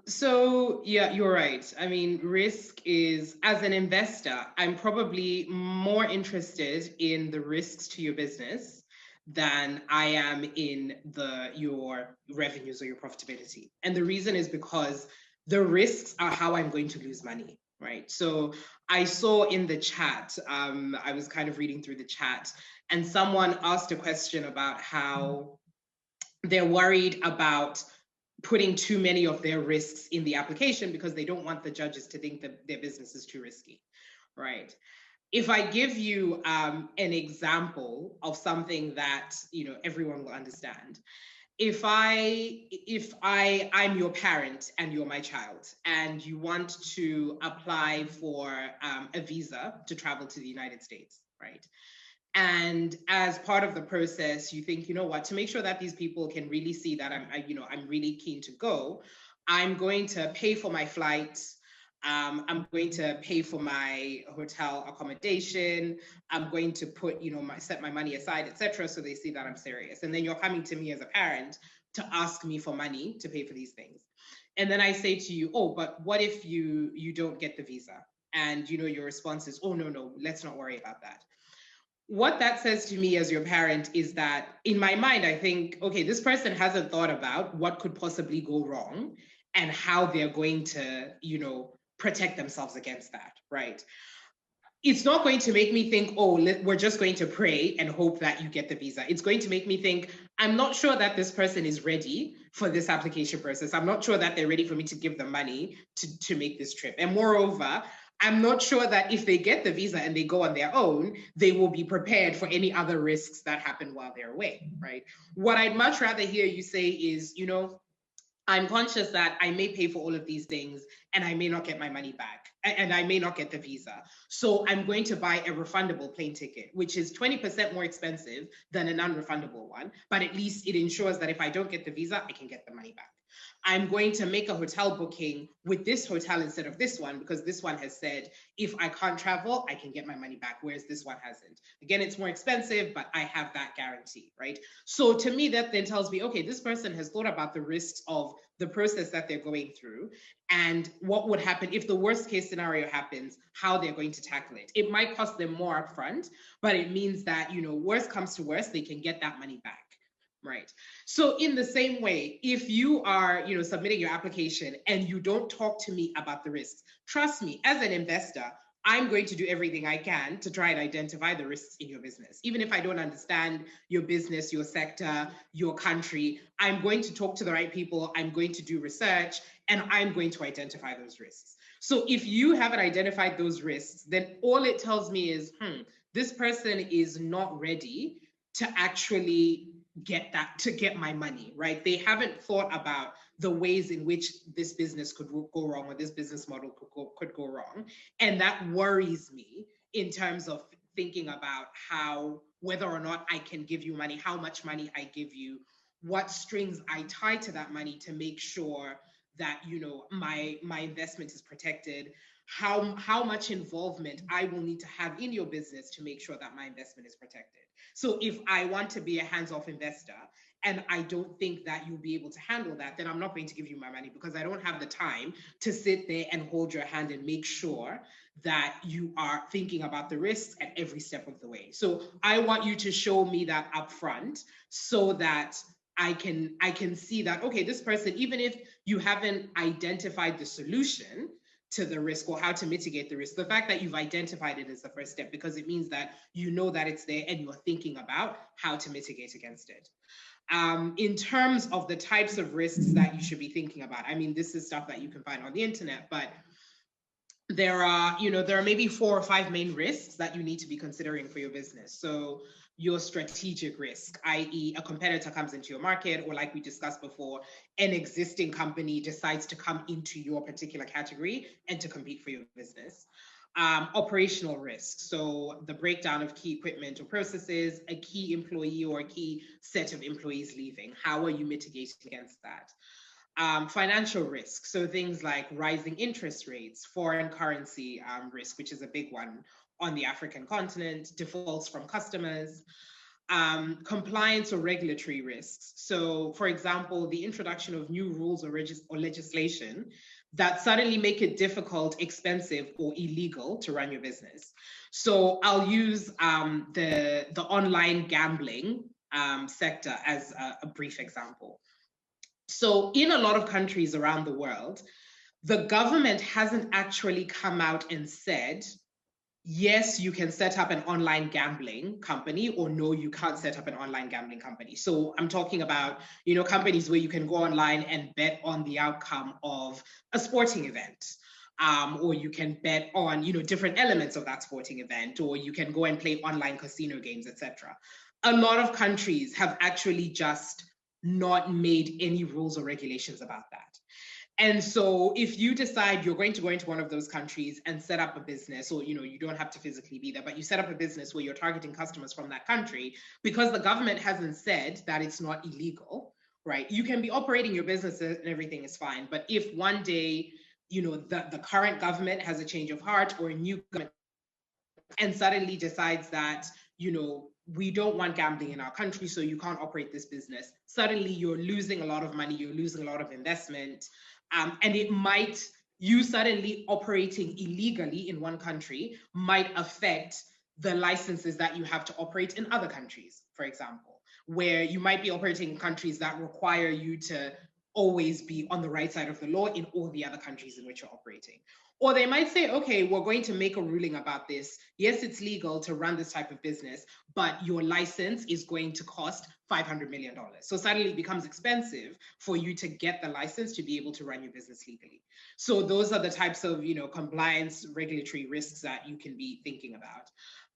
So yeah, you're right. I mean, risk is, as an investor, I'm probably more interested in the risks to your business than I am in your revenues or your profitability. And the reason is because the risks are how I'm going to lose money, right? So I saw in the chat, I was kind of reading through the chat, and someone asked a question about how they're worried about putting too many of their risks in the application because they don't want the judges to think that their business is too risky, right? If I give you an example of something that everyone will understand, if I'm your parent and you're my child and you want to apply for a visa to travel to the United States, right? And as part of the process, you think, you know what, to make sure that these people can really see that I'm really keen to go, I'm going to pay for my flights. I'm going to pay for my hotel accommodation. I'm going to put, set my money aside, etc. So they see that I'm serious. And then you're coming to me as a parent to ask me for money to pay for these things. And then I say to you, oh, but what if you don't get the visa? And your response is, oh, no, let's not worry about that. What that says to me as your parent is that in my mind, I think, okay, this person hasn't thought about what could possibly go wrong and how they're going to, protect themselves against that, right? It's not going to make me think, oh, we're just going to pray and hope that you get the visa. It's going to make me think, I'm not sure that this person is ready for this application process. I'm not sure that they're ready for me to give them money to make this trip. And moreover, I'm not sure that if they get the visa and they go on their own, they will be prepared for any other risks that happen while they're away, right? What I'd much rather hear you say is, I'm conscious that I may pay for all of these things and I may not get my money back and I may not get the visa. So I'm going to buy a refundable plane ticket, which is 20% more expensive than a non-refundable one, but at least it ensures that if I don't get the visa, I can get the money back. I'm going to make a hotel booking with this hotel instead of this one because this one has said, if I can't travel, I can get my money back, whereas this one hasn't. Again, it's more expensive, but I have that guarantee, right? So to me, that then tells me, okay, this person has thought about the risks of the process that they're going through and what would happen if the worst case scenario happens, how they're going to tackle it. It might cost them more upfront, but it means that, worst comes to worst, they can get that money back. Right. So in the same way, if you are, submitting your application and you don't talk to me about the risks, trust me, as an investor, I'm going to do everything I can to try and identify the risks in your business. Even if I don't understand your business, your sector, your country, I'm going to talk to the right people, I'm going to do research, and I'm going to identify those risks. So if you haven't identified those risks, then all it tells me is, this person is not ready to actually get my money, right? They haven't thought about the ways in which this business could go wrong or this business model could go wrong. And that worries me in terms of thinking about whether or not I can give you money, how much money I give you, what strings I tie to that money to make sure that, my investment is protected, how much involvement I will need to have in your business to make sure that my investment is protected. So if I want to be a hands-off investor and I don't think that you'll be able to handle that, then I'm not going to give you my money because I don't have the time to sit there and hold your hand and make sure that you are thinking about the risks at every step of the way. So I want you to show me that upfront so that I can see that, okay, this person, even if you haven't identified the solution to the risk or how to mitigate the risk, the fact that you've identified it is the first step because it means that you know that it's there and you're thinking about how to mitigate against it. In terms of the types of risks that you should be thinking about. I mean, this is stuff that you can find on the internet, but there are maybe 4 or 5 main risks that you need to be considering for your business. So your strategic risk, i.e. a competitor comes into your market, or like we discussed before, an existing company decides to come into your particular category and to compete for your business. Operational risk, so the breakdown of key equipment or processes, a key employee or a key set of employees leaving. How are you mitigating against that? Financial risk, so things like rising interest rates, foreign currency risk, which is a big one on the African continent, defaults from customers, compliance or regulatory risks. So, for example, the introduction of new rules or legislation that suddenly make it difficult, expensive, or illegal to run your business. So I'll use the online gambling sector as a brief example. So in a lot of countries around the world, the government hasn't actually come out and said, yes, you can set up an online gambling company, or no, you can't set up an online gambling company. So I'm talking about, companies where you can go online and bet on the outcome of a sporting event. Or you can bet on, different elements of that sporting event, or you can go and play online casino games, etc. A lot of countries have actually just not made any rules or regulations about that. And so if you decide you're going to go into one of those countries and set up a business, or you don't have to physically be there, but you set up a business where you're targeting customers from that country, because the government hasn't said that it's not illegal, right? You can be operating your business and everything is fine. But if one day, the current government has a change of heart, or a new government, and suddenly decides that, we don't want gambling in our country, so you can't operate this business. Suddenly you're losing a lot of money, you're losing a lot of investment. And you suddenly operating illegally in one country might affect the licenses that you have to operate in other countries, for example, where you might be operating in countries that require you to always be on the right side of the law in all the other countries in which you're operating. Or they might say, okay, we're going to make a ruling about this. Yes, it's legal to run this type of business, but your license is going to cost $500 million. So suddenly it becomes expensive for you to get the license to be able to run your business legally. So those are the types of, compliance, regulatory risks that you can be thinking about.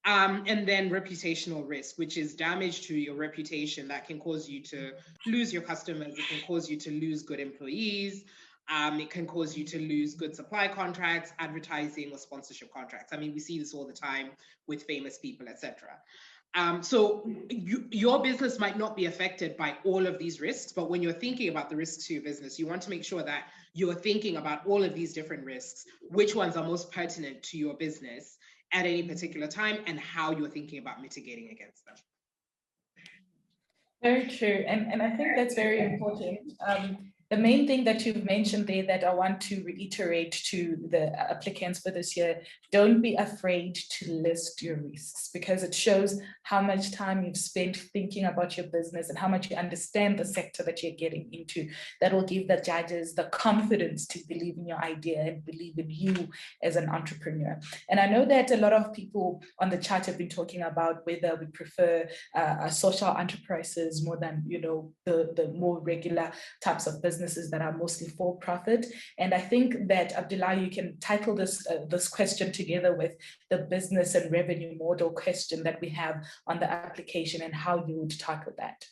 And then reputational risk, which is damage to your reputation that can cause you to lose your customers. It can cause you to lose good employees. It can cause you to lose good supply contracts, advertising, or sponsorship contracts. I mean, we see this all the time with famous people, etc. So your business might not be affected by all of these risks, but when you're thinking about the risks to your business, you want to make sure that you're thinking about all of these different risks, which ones are most pertinent to your business at any particular time, and how you're thinking about mitigating against them. Very true. And I think that's very important. The main thing that you've mentioned there that I want to reiterate to the applicants for this year, don't be afraid to list your risks, because it shows how much time you've spent thinking about your business and how much you understand the sector that you're getting into. That will give the judges the confidence to believe in your idea and believe in you as an entrepreneur. And I know that a lot of people on the chat have been talking about whether we prefer social enterprises more than, the more regular types of businesses that are mostly for profit. And I think that, Abdullah, you can title this question together with the business and revenue model question that we have on the application, and how you would tackle that.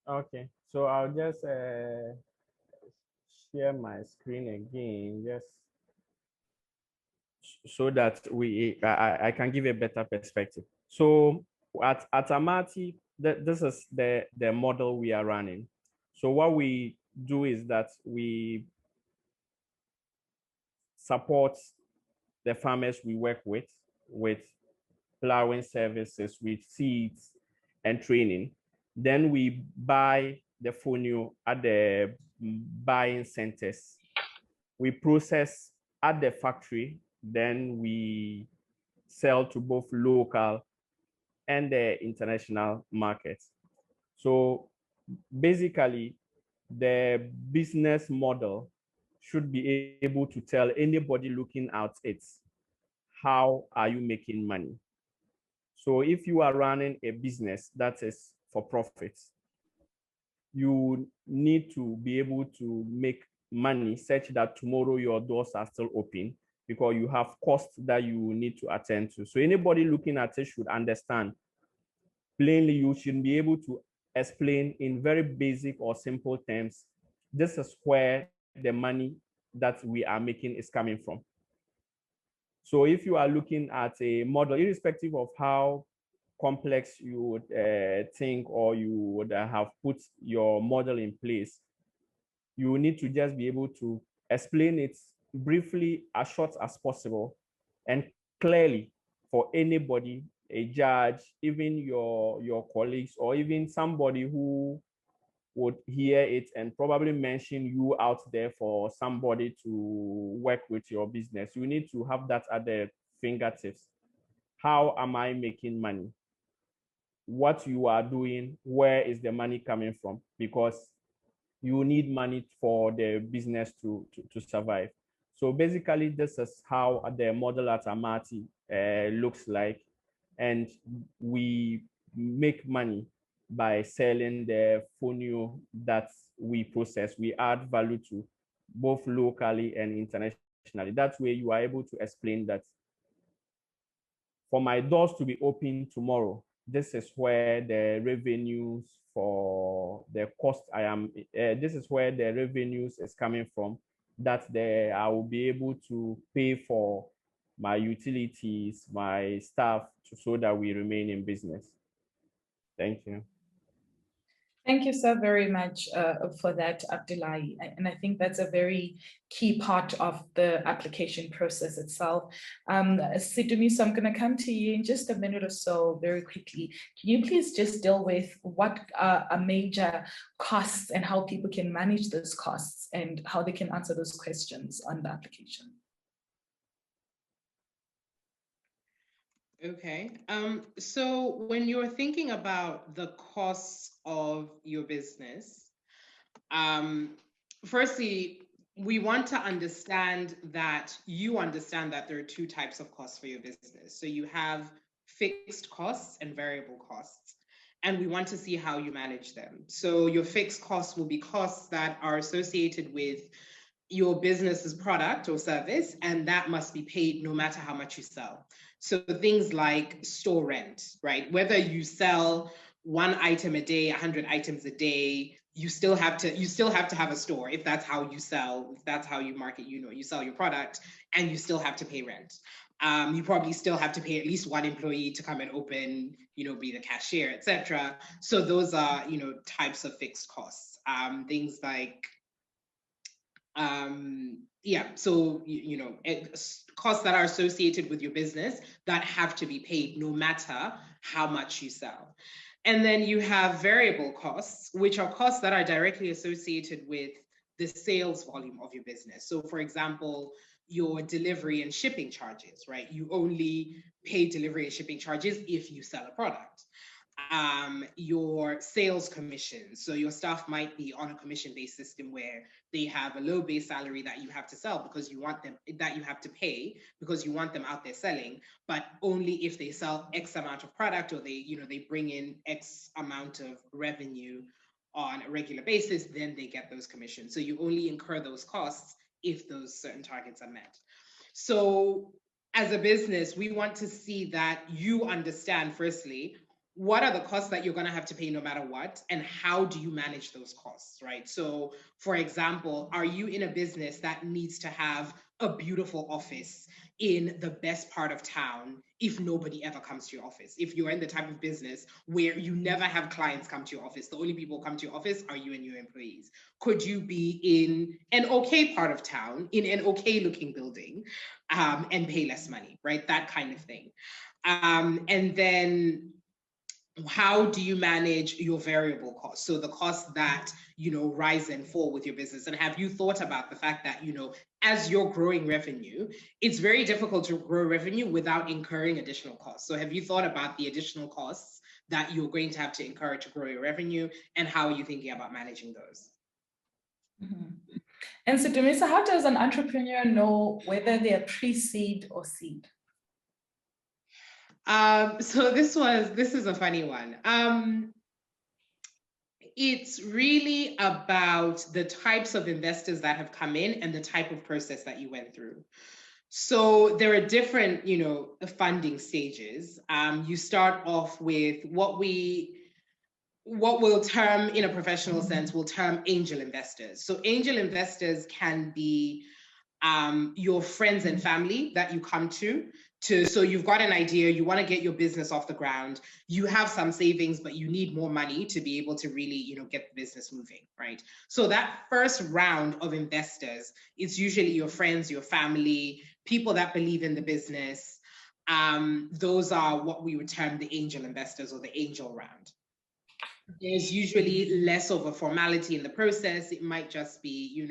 Okay, so I'll just share my screen again, just so that I can give a better perspective. So at Amati, this is the model we are running. So what we do is that we support the farmers we work with plowing services, with seeds and training. Then we buy the fonio at the buying centers. We process at the factory, then we sell to both local and the international markets. So basically, the business model should be able to tell anybody looking at it, how are you making money? So if you are running a business that is for profit, you need to be able to make money such that tomorrow your doors are still open, because you have costs that you need to attend to. So anybody looking at it should understand plainly. You should be able to explain in very basic or simple terms, this is where the money that we are making is coming from. So if you are looking at a model, irrespective of how complex you would think, or you would have put your model in place, you need to just be able to explain it briefly, as short as possible, and clearly for anybody, a judge, even your colleagues, or even somebody who would hear it and probably mention you out there for somebody to work with your business. You need to have that at the fingertips. How am I making money? What you are doing, where is the money coming from? Because you need money for the business to survive. So basically, this is how the model at Amati looks like. And we make money by selling the fonio that we process. We add value to both locally and internationally. That way you are able to explain that for my doors to be open tomorrow, this is where the revenues for the cost this is where the revenues is coming from, that I will be able to pay for my utilities, my staff, so that we remain in business. Thank you. Thank you so very much for that, Abdullahi. And I think that's a very key part of the application process itself. Sidumiso, I'm going to come to you in just a minute or so, very quickly. Can you please just deal with what are major costs and how people can manage those costs and how they can answer those questions on the application? Okay, so when you're thinking about the costs of your business, firstly, we want to understand that there are two types of costs for your business. So you have fixed costs and variable costs, and we want to see how you manage them. So your fixed costs will be costs that are associated with your business's product or service, and that must be paid no matter how much you sell. So things like store rent, right? Whether you sell one item a day, 100 items a day, you still have to have a store if that's how you sell, if that's how you market, you sell your product, and you still have to pay rent. You probably still have to pay at least one employee to come and open, be the cashier, etc. So those are, types of fixed costs. Things like so costs that are associated with your business that have to be paid no matter how much you sell. And then you have variable costs, which are costs that are directly associated with the sales volume of your business. So for example, your delivery and shipping charges, right? You only pay delivery and shipping charges if you sell a product. Your sales commission. So your staff might be on a commission-based system where they have a low base salary that you have to sell because you want them, that you have to pay because you want them out there selling, but only if they sell X amount of product, or they bring in X amount of revenue on a regular basis, then they get those commissions. So you only incur those costs if those certain targets are met. So as a business, we want to see that you understand, firstly, what are the costs that you're going to have to pay no matter what, and how do you manage those costs, right? So for example, are you in a business that needs to have a beautiful office in the best part of town if nobody ever comes to your office? If you're in the type of business where you never have clients come to your office, the only people who come to your office are you and your employees, could you be in an okay part of town, in an okay looking building, and pay less money, right? That kind of thing. And then how do you manage your variable costs? So the costs that, rise and fall with your business. And have you thought about the fact that, as you're growing revenue, it's very difficult to grow revenue without incurring additional costs. So have you thought about the additional costs that you're going to have to incur to grow your revenue, and how are you thinking about managing those? Mm-hmm. And so, Dumisa, how does an entrepreneur know whether they are pre-seed or seed? So this is a funny one. It's really about the types of investors that have come in and the type of process that you went through. So there are different, funding stages. You start off with what we'll term in a professional sense, we'll term angel investors. So angel investors can be your friends and family that you come to, so you've got an idea, you want to get your business off the ground, you have some savings, but you need more money to be able to really, get the business moving, right? So that first round of investors is usually your friends, your family, people that believe in the business. Those are what we would term the angel investors or the angel round. There's usually less of a formality in the process. It might just be,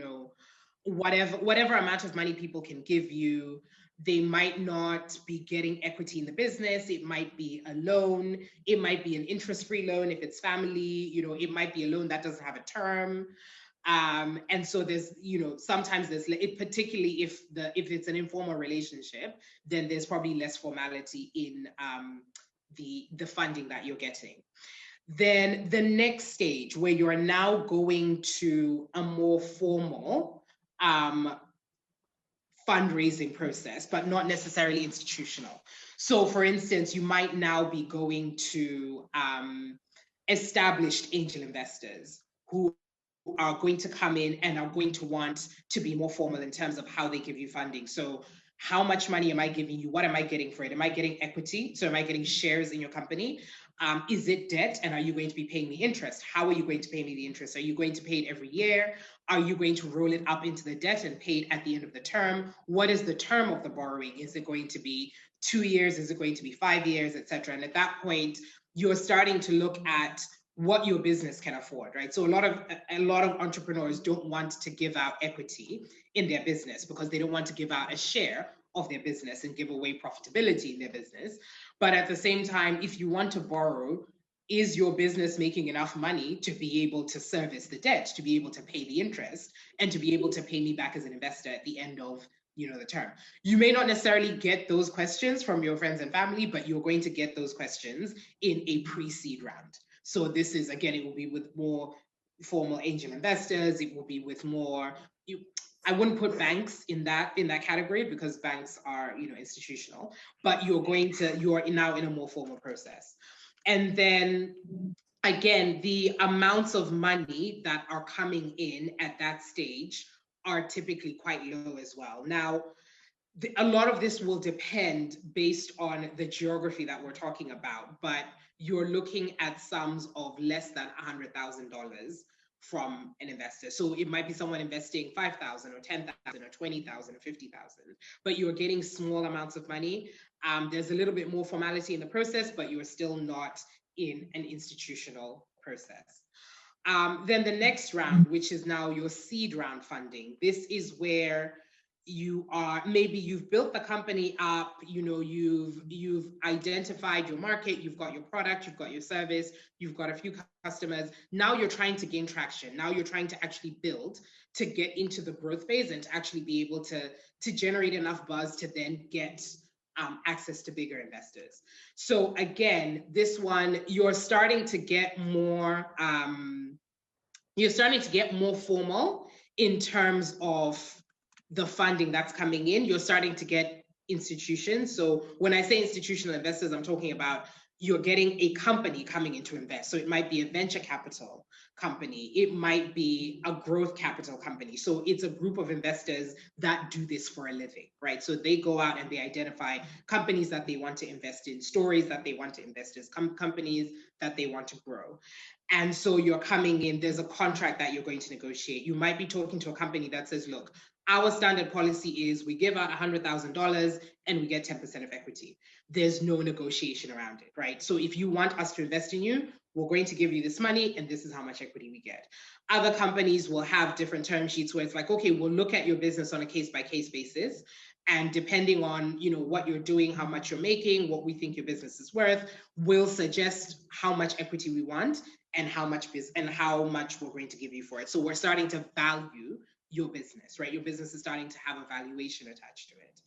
whatever amount of money people can give you. They might not be getting equity in the business. It might be a loan. It might be an interest-free loan if it's family. It might be a loan that doesn't have a term. And so there's, sometimes there's, particularly if it's an informal relationship, then there's probably less formality in the funding that you're getting. Then the next stage, where you are now going to a more formal fundraising process, but not necessarily institutional. So for instance, you might now be going to established angel investors who are going to come in and are going to want to be more formal in terms of how they give you funding. So how much money am I giving you? What am I getting for it? Am I getting equity? So am I getting shares in your company? Is it debt? And are you going to be paying me interest? How are you going to pay me the interest? Are you going to pay it every year? Are you going to roll it up into the debt and pay it at the end of the term? What is the term of the borrowing? Is it going to be 2 years? Is it going to be 5 years, et cetera? And at that point, you're starting to look at what your business can afford, right? So a lot of entrepreneurs don't want to give out equity in their business because they don't want to give out a share of their business and give away profitability in their business. But at the same time, if you want to borrow, is your business making enough money to be able to service the debt, to be able to pay the interest, and to be able to pay me back as an investor at the end of the term? You may not necessarily get those questions from your friends and family, but you're going to get those questions in a pre-seed round. So this is, again, it will be with more formal angel investors. It will be with more, I wouldn't put banks in that category because banks are, institutional, but you're now in a more formal process. And then again, the amounts of money that are coming in at that stage are typically quite low as well. Now, a lot of this will depend based on the geography that we're talking about, but you're looking at sums of less than $100,000 from an investor. So it might be someone investing 5,000 or 10,000 or 20,000 or 50,000, but you're getting small amounts of money. There's a little bit more formality in the process, but you're still not in an institutional process. Then the next round, which is now your seed round funding. This is where you've built the company up, you've identified your market, you've got your product, you've got your service, you've got a few customers. Now you're trying to gain traction. Now you're trying to actually build to get into the growth phase and to actually be able to generate enough buzz to then get access to bigger investors. So again, this one, you're starting to get more formal in terms of the funding that's coming in. You're starting to get institutions. So when I say institutional investors, I'm talking about you're getting a company coming in to invest. So it might be a venture capital company. It might be a growth capital company. So it's a group of investors that do this for a living, right? So they go out and they identify companies that they want to invest in, stories that they want to invest in, companies that they want to grow. And so you're coming in, there's a contract that you're going to negotiate. You might be talking to a company that says, look, our standard policy is we give out $100,000 and we get 10% of equity. There's no negotiation around it, right? So if you want us to invest in you, we're going to give you this money and this is how much equity we get. Other companies will have different term sheets where it's like, okay, we'll look at your business on a case-by-case basis. And depending on what you're doing, how much you're making, what we think your business is worth, we'll suggest how much equity we want and how much we're going to give you for it. So we're starting to value your business, right? Your business is starting to have a valuation attached to it.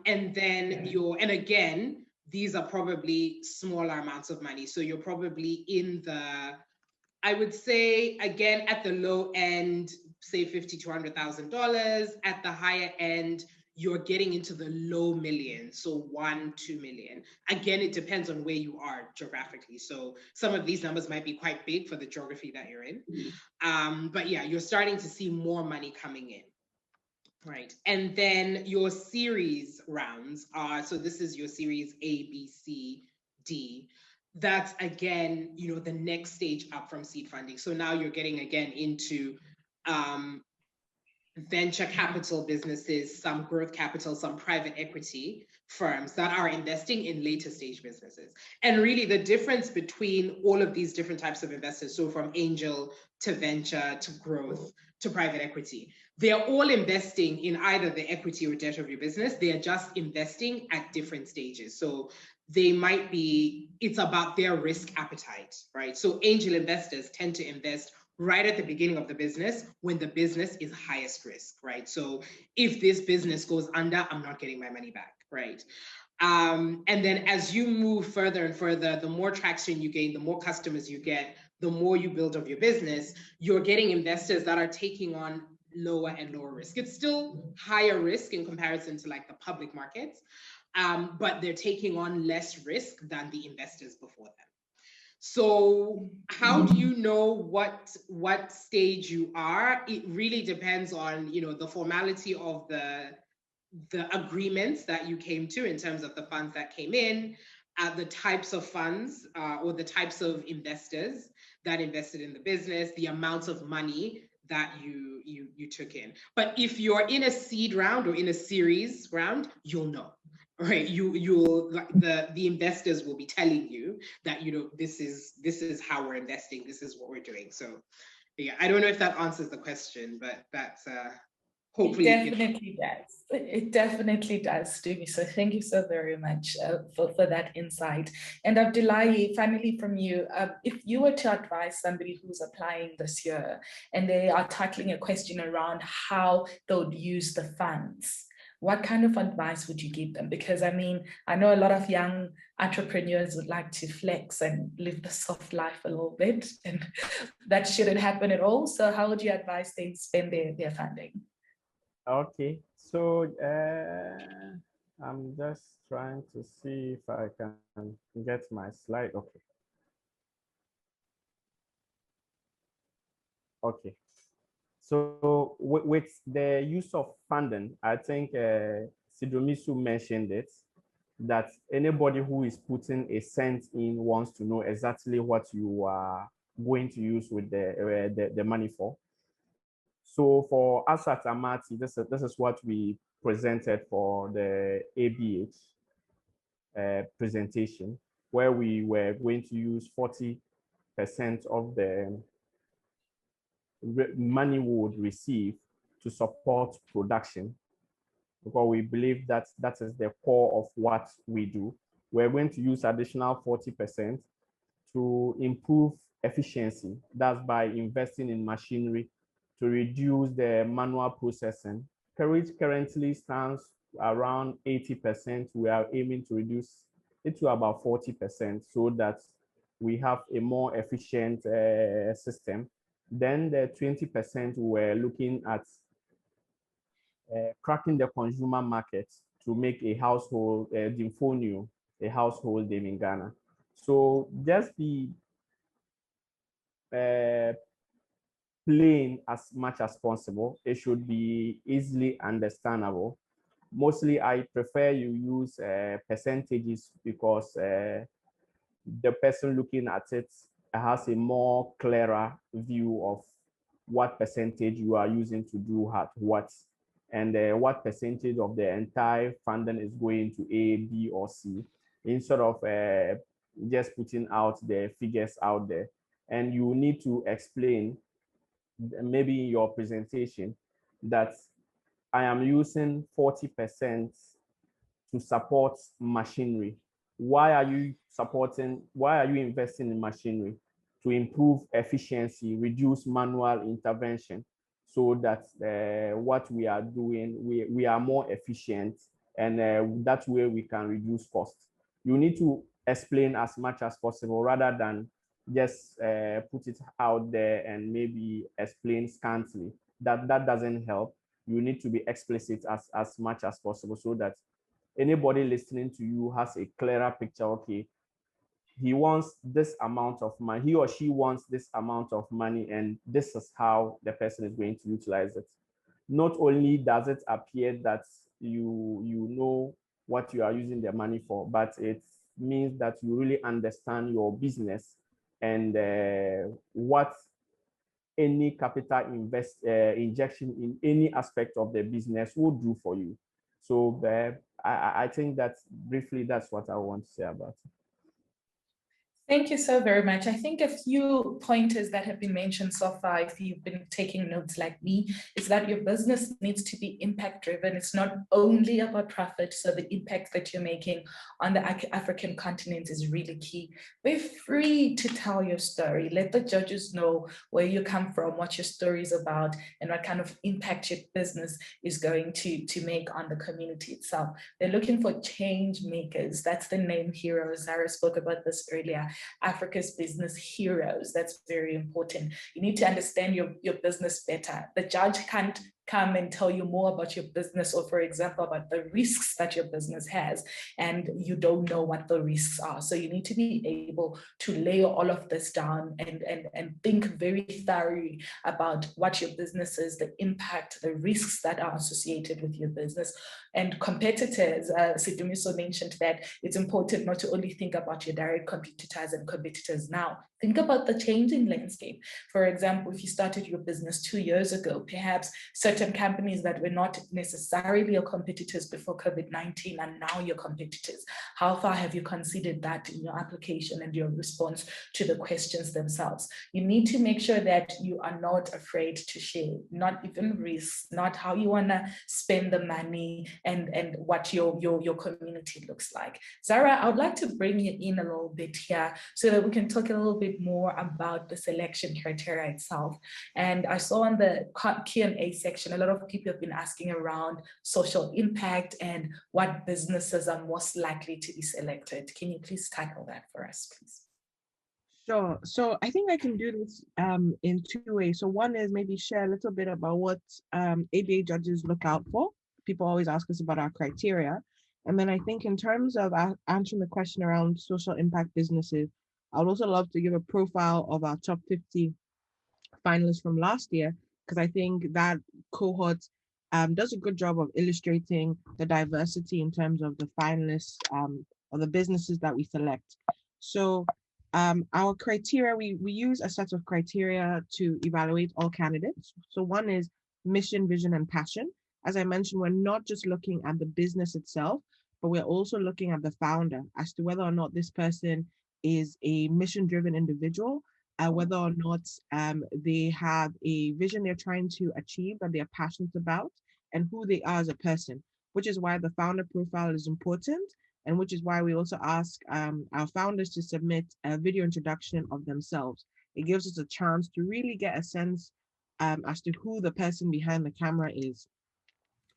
And then and again, these are probably smaller amounts of money. So you're probably in the I would say, again, at the low end, say $50,000 to $100,000. At the higher end, you're getting into the low millions, so 1, 2 million. Again, it depends on where you are geographically. So some of these numbers might be quite big for the geography that you're in. But yeah, you're starting to see more money coming in. Right. And then your series rounds are, so this is your series A, B, C, D. That's again, the next stage up from seed funding. So now you're getting again into venture capital businesses, some growth capital, some private equity firms that are investing in later stage businesses. And really the difference between all of these different types of investors, so from angel to venture to growth to private equity, they're all investing in either the equity or debt of your business. They are just investing at different stages. So they might be, it's about their risk appetite, right? So angel investors tend to invest right at the beginning of the business when the business is highest risk, right? So if this business goes under, I'm not getting my money back, right? And then as you move further and further, the more traction you gain, the more customers you get, the more you build of your business, you're getting investors that are taking on lower and lower risk. It's still higher risk in comparison to like the public markets, but they're taking on less risk than the investors before them. So how do you know what stage you are? It really depends on, the formality of the agreements that you came to in terms of the funds that came in, the types of funds or the types of investors that invested in the business, the amount of money that you took in. But if you're in a seed round or in a series round, you'll know. Right, you'll the investors will be telling you that this is how we're investing, this is what we're doing. So yeah, I don't know if that answers the question, but that's hopefully it definitely does. It definitely does, Stevie. So thank you so very much for that insight. And Abdullahi, finally from you, if you were to advise somebody who's applying this year and they are tackling a question around how they would use the funds, what kind of advice would you give them? Because I mean, I know a lot of young entrepreneurs would like to flex and live the soft life a little bit, and that shouldn't happen at all. So how would you advise them spend their funding? Okay, so I'm just trying to see if I can get my slide. Okay. Okay. So with the use of funding, I think Sidomisu mentioned it, that anybody who is putting a cent in wants to know exactly what you are going to use with the money for. So for us at Amati, this is what we presented for the ABH presentation, where we were going to use 40% of the money we would receive to support production, because we believe that that is the core of what we do. We're going to use additional 40% to improve efficiency. That's by investing in machinery to reduce the manual processing, which currently stands around 80%. We are aiming to reduce it to about 40% so that we have a more efficient system. Then the 20% we're looking at cracking the consumer market to make a household Dimfonio a household name in Ghana. So just be plain as much as possible. It should be easily understandable. Mostly, I prefer you use percentages because the person looking at it has a more clearer view of what percentage you are using to do what, and what percentage of the entire funding is going to A, B, or C, instead of just putting out the figures out there. And you need to explain, maybe in your presentation, that I am using 40% to support machinery. Why are you investing in machinery? To improve efficiency, reduce manual intervention, so that what we are doing, we are more efficient, and that way we can reduce costs. You need to explain as much as possible rather than just put it out there and maybe explain scantily. That doesn't help. You need to be explicit as much as possible so that anybody listening to you has a clearer picture. Okay, he wants this amount of money, he or she wants this amount of money, and this is how the person is going to utilize it. Not only does it appear that you know what you are using the money for, but it means that you really understand your business and what any capital injection in any aspect of the business will do for you. So I think that briefly that's what I want to say about it. Thank you so very much. I think a few pointers that have been mentioned so far, if you've been taking notes like me, is that your business needs to be impact driven. It's not only about profit. So the impact that you're making on the African continent is really key. Be free to tell your story. Let the judges know where you come from, what your story is about, and what kind of impact your business is going to make on the community itself. They're looking for change makers. That's the name hero. Zara spoke about this earlier. Africa's business heroes. That's very important. You need to understand your business better. The judge can't come and tell you more about your business, or for example, about the risks that your business has, and you don't know what the risks are. So you need to be able to lay all of this down and think very thoroughly about what your business is, the impact, the risks that are associated with your business. And competitors, Sidumiso mentioned that it's important not to only think about your direct competitors and competitors now. Think about the changing landscape. For example, if you started your business 2 years ago, perhaps certain companies that were not necessarily your competitors before COVID-19 are now your competitors. How far have you considered that in your application and your response to the questions themselves? You need to make sure that you are not afraid to share, not even risks, not how you want to spend the money and what your community looks like. Zara, I would like to bring you in a little bit here so that we can talk a little bit more about the selection criteria itself. And I saw in the Q&A section, a lot of people have been asking around social impact and what businesses are most likely to be selected. Can you please tackle that for us, please? Sure. So I think I can do this in two ways. So one is maybe share a little bit about what ABA judges look out for. People always ask us about our criteria. And then I think in terms of answering the question around social impact businesses, I would also love to give a profile of our top 50 finalists from last year, because I think that cohort does a good job of illustrating the diversity in terms of the finalists or the businesses that we select. So our criteria, we use a set of criteria to evaluate all candidates. So one is mission, vision, and passion. As I mentioned, we're not just looking at the business itself, but we're also looking at the founder as to whether or not this person is a mission-driven individual, whether or not they have a vision they're trying to achieve that they're passionate about, and who they are as a person, which is why the founder profile is important, and which is why we also ask our founders to submit a video introduction of themselves. It gives us a chance to really get a sense as to who the person behind the camera is.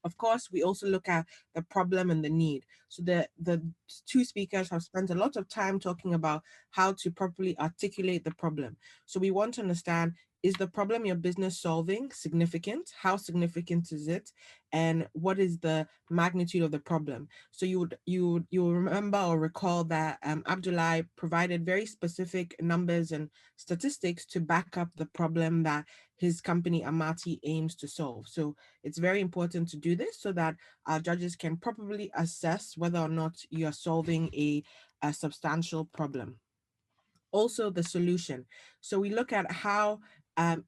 Of course, we also look at the problem and the need. So the two speakers have spent a lot of time talking about how to properly articulate the problem. So we want to understand, is the problem your business solving significant? How significant is it? And what is the magnitude of the problem? So you'll remember or recall that Abdullah provided very specific numbers and statistics to back up the problem that his company Amati aims to solve. So it's very important to do this so that our judges can properly assess whether or not you are solving a substantial problem. Also, the solution. So we look at how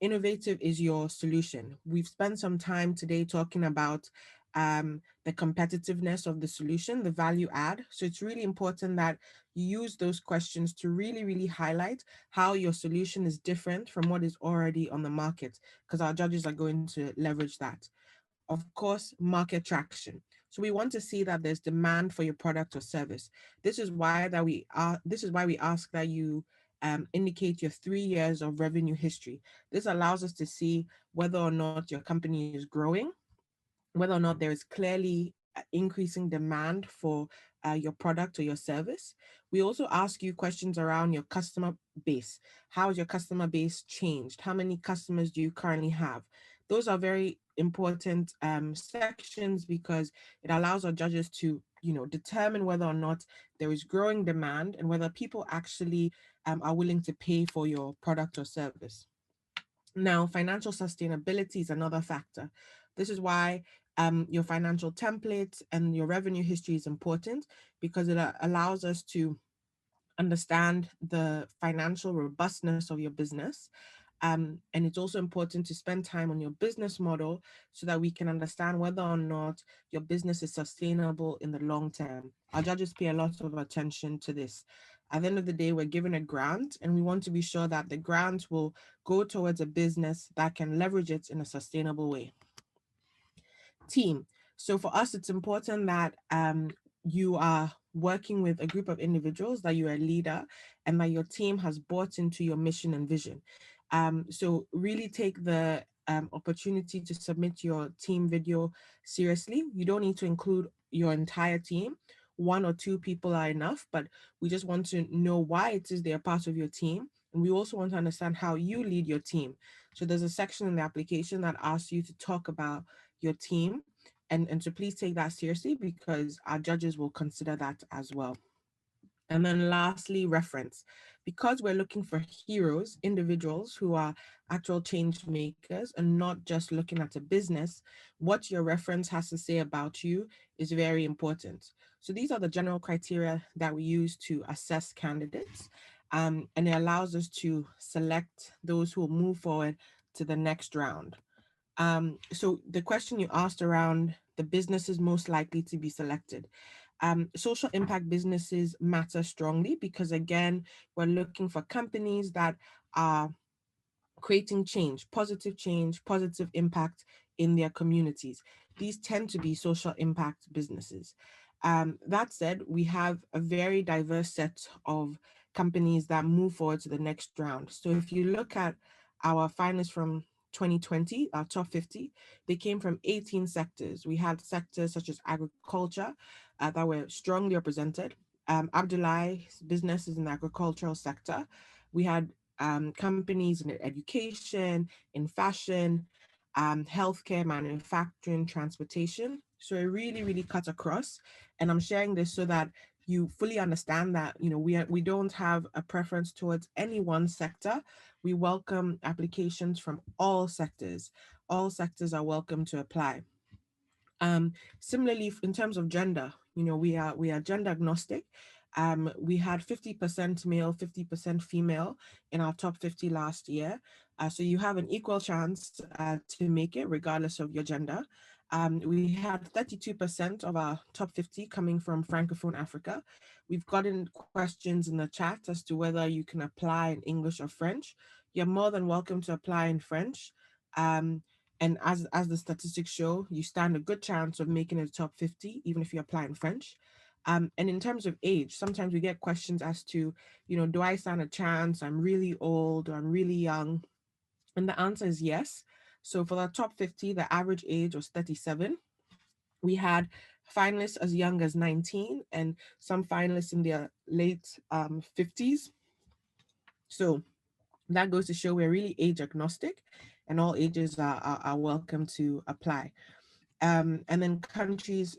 innovative is your solution. We've spent some time today talking about the competitiveness of the solution, the value add. So it's really important that you use those questions to really highlight how your solution is different from what is already on the market, because our judges are going to leverage that. Of course, market traction. So we want to see that there's demand for your product or service. This is why we ask that you indicate your 3 years of revenue history. This allows us to see whether or not your company is growing, whether or not there is clearly increasing demand for your product or your service. We also ask you questions around your customer base. How has your customer base changed? How many customers do you currently have? Those are very important sections because it allows our judges to, determine whether or not there is growing demand and whether people actually are willing to pay for your product or service. Now, financial sustainability is another factor. This is why your financial template and your revenue history is important, because it allows us to understand the financial robustness of your business. And it's also important to spend time on your business model so that we can understand whether or not your business is sustainable in the long term. Our judges pay a lot of attention to this. At the end of the day, we're given a grant and we want to be sure that the grant will go towards a business that can leverage it in a sustainable way. Team. So for us, it's important that you are working with a group of individuals, that you're a leader, and that your team has bought into your mission and vision. So really take the opportunity to submit your team video seriously. You don't need to include your entire team. 1 or 2 people are enough, but we just want to know why it is they're part of your team. And we also want to understand how you lead your team. So there's a section in the application that asks you to talk about your team, and so please take that seriously because our judges will consider that as well. And then lastly, reference. Because we're looking for heroes, individuals who are actual change makers and not just looking at a business, what your reference has to say about you is very important. So these are the general criteria that we use to assess candidates. And it allows us to select those who will move forward to the next round. So the question you asked around the businesses most likely to be selected. Social impact businesses matter strongly because, again, we're looking for companies that are creating change, positive impact in their communities. These tend to be social impact businesses. That said, we have a very diverse set of companies that move forward to the next round. So if you look at our finalists from 2020, our top 50, they came from 18 sectors. We had sectors such as agriculture that were strongly represented. Abdullah's business is in the agricultural sector. We had companies in education, in fashion, healthcare, manufacturing, transportation. So it really, really cut across. And I'm sharing this so that you fully understand that, we don't have a preference towards any one sector. We welcome applications from all sectors. All sectors are welcome to apply. Similarly, in terms of gender, we are gender agnostic. We had 50% male, 50% female in our top 50 last year. So you have an equal chance to make it regardless of your gender. We had 32% of our top 50 coming from Francophone Africa. We've gotten questions in the chat as to whether you can apply in English or French. You're more than welcome to apply in French. And as the statistics show, you stand a good chance of making it top 50, even if you apply in French. And in terms of age, sometimes we get questions as to, do I stand a chance? I'm really old or I'm really young. And the answer is yes. So for the top 50, the average age was 37. We had finalists as young as 19 and some finalists in their late 50s. So that goes to show we're really age agnostic and all ages are welcome to apply. And then countries,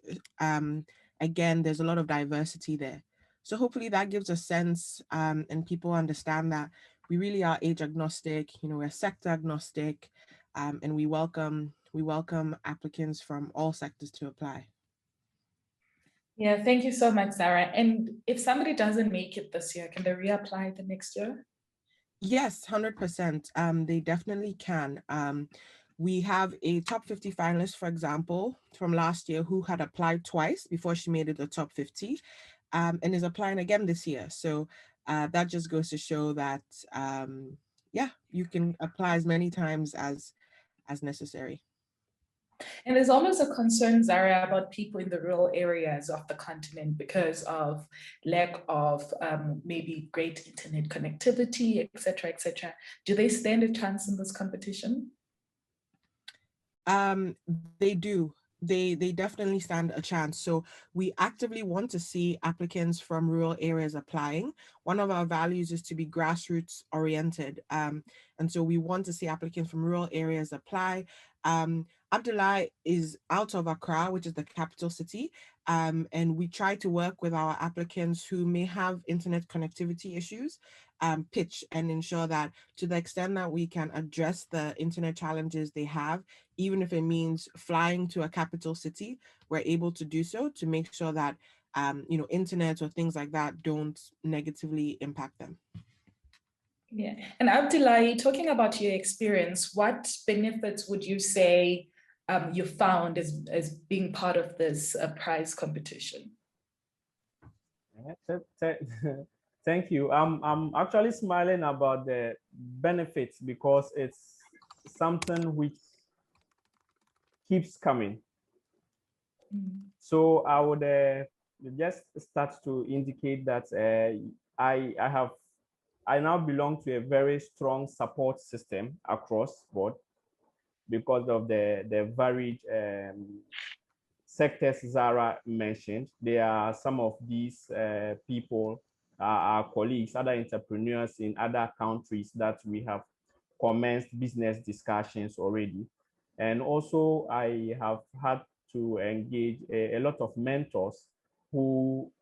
again, there's a lot of diversity there. So hopefully that gives a sense and people understand that we really are age agnostic, we're sector agnostic, and we welcome applicants from all sectors to apply. Yeah, thank you so much, Sarah. And if somebody doesn't make it this year, can they reapply the next year? Yes, 100%. They definitely can. We have a top 50 finalist, for example, from last year who had applied twice before she made it the top 50 and is applying again this year. So that just goes to show that, yeah, you can apply as many times as necessary. And there's almost a concern, Zara, about people in the rural areas of the continent because of lack of maybe great internet connectivity, et cetera, et cetera. Do they stand a chance in this competition? They do. they definitely stand a chance. So we actively want to see applicants from rural areas applying. One of our values is to be grassroots oriented. And so we want to see applicants from rural areas apply. Abdullah is out of Accra, which is the capital city. And we try to work with our applicants who may have internet connectivity issues, pitch and ensure that to the extent that we can address the internet challenges they have, even if it means flying to a capital city, we're able to do so to make sure that internet or things like that don't negatively impact them. Yeah, and Abdullah, talking about your experience, what benefits would you say you found as being part of this prize competition? Thank you. I'm actually smiling about the benefits because it's something which keeps coming. So I would just start to indicate that I now belong to a very strong support system across board because of the varied sectors Zara mentioned. There are some of these people, our colleagues, other entrepreneurs in other countries that we have commenced business discussions already. And also I have had to engage a lot of mentors who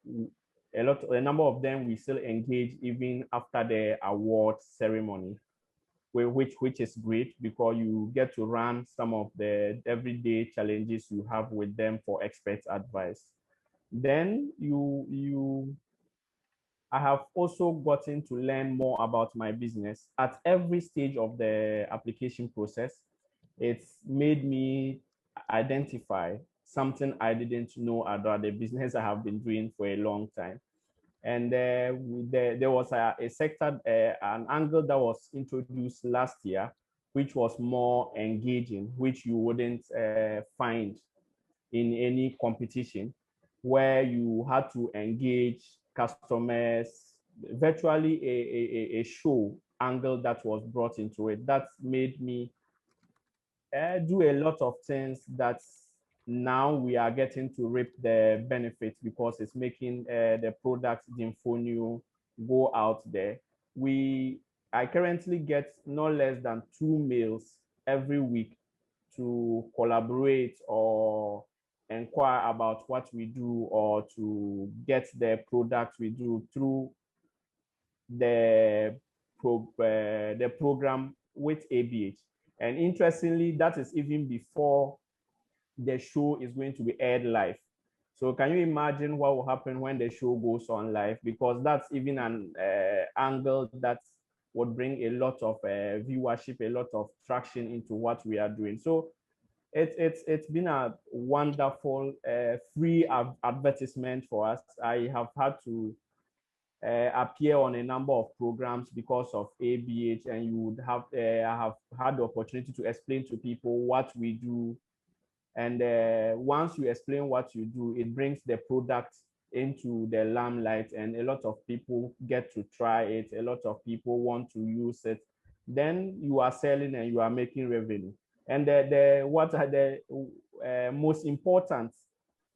a number of them we still engage even after the award ceremony, which is great because you get to run some of the everyday challenges you have with them for expert advice. Then I have also gotten to learn more about my business at every stage of the application process. It's made me identify something I didn't know about the business I have been doing for a long time. And there was a sector, an angle that was introduced last year, which was more engaging, which you wouldn't find in any competition, where you had to engage customers, virtually a show angle that was brought into it. That made me do a lot of things that now we are getting to reap the benefits because it's making the product, the Infonio, go out there. I currently get no less than 2 mails every week to collaborate or inquire about what we do or to get the product we do through the program with ABH. And interestingly, that is even before the show is going to be aired live. So can you imagine what will happen when the show goes on live? Because that's even an angle that would bring a lot of viewership, a lot of traction into what we are doing. So it's been a wonderful free advertisement for us. I have had to appear on a number of programs because of ABH, and you would have I have had the opportunity to explain to people what we do. And once you explain what you do, it brings the product into the limelight, and a lot of people get to try it. A lot of people want to use it. Then you are selling and you are making revenue. And what are the most important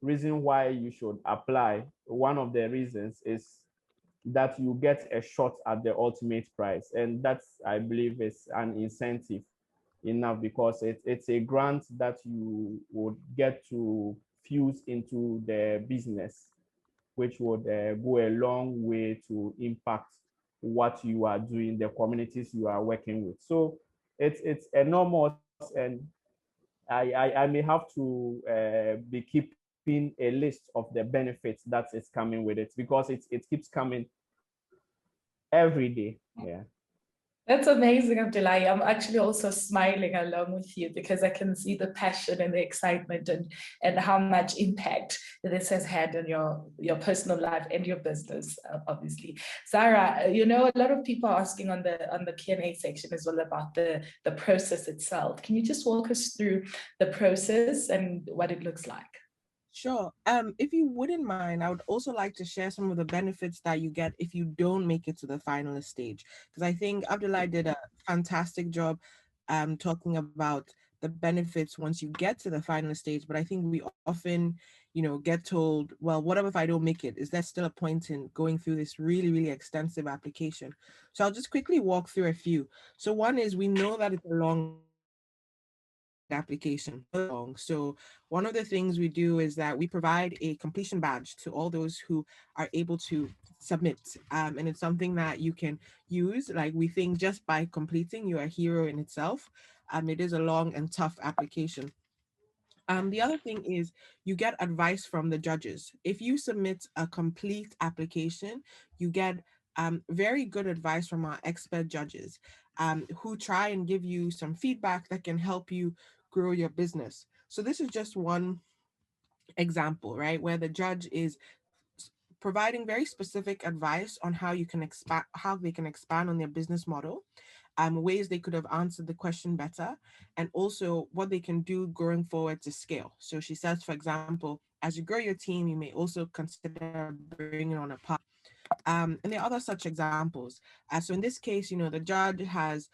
reason why you should apply? One of the reasons is that you get a shot at the ultimate prize, and that's, I believe, is an incentive enough because it's a grant that you would get to fuse into the business, which would go a long way to impact what you are doing, the communities you are working with. So it's enormous, and I may have to be keeping a list of the benefits that is coming with it because it keeps coming every day. Yeah. That's amazing, Abdullah. I'm actually also smiling along with you because I can see the passion and the excitement and how much impact this has had on your personal life and your business, obviously. Zara, a lot of people are asking on the Q&A section as well about the process itself. Can you just walk us through the process and what it looks like? Sure. If you wouldn't mind, I would also like to share some of the benefits that you get if you don't make it to the finalist stage. Because I think Abdullah did a fantastic job talking about the benefits once you get to the final stage. But I think we often, get told, well, what if I don't make it? Is there still a point in going through this really, really extensive application? So I'll just quickly walk through a few. So one is, we know that it's a long application. So one of the things we do is that we provide a completion badge to all those who are able to submit. And it's something that you can use. Like, we think just by completing, you're a hero in itself. It is a long and tough application. The other thing is, you get advice from the judges. If you submit a complete application, you get very good advice from our expert judges, who try and give you some feedback that can help you grow your business. So this is just one example, right, where the judge is providing very specific advice on how you can expand, how they can expand on their business model, ways they could have answered the question better, and also what they can do going forward to scale. So she says, for example, as you grow your team, you may also consider bringing on a partner. And there are other such examples. So in this case, the judge has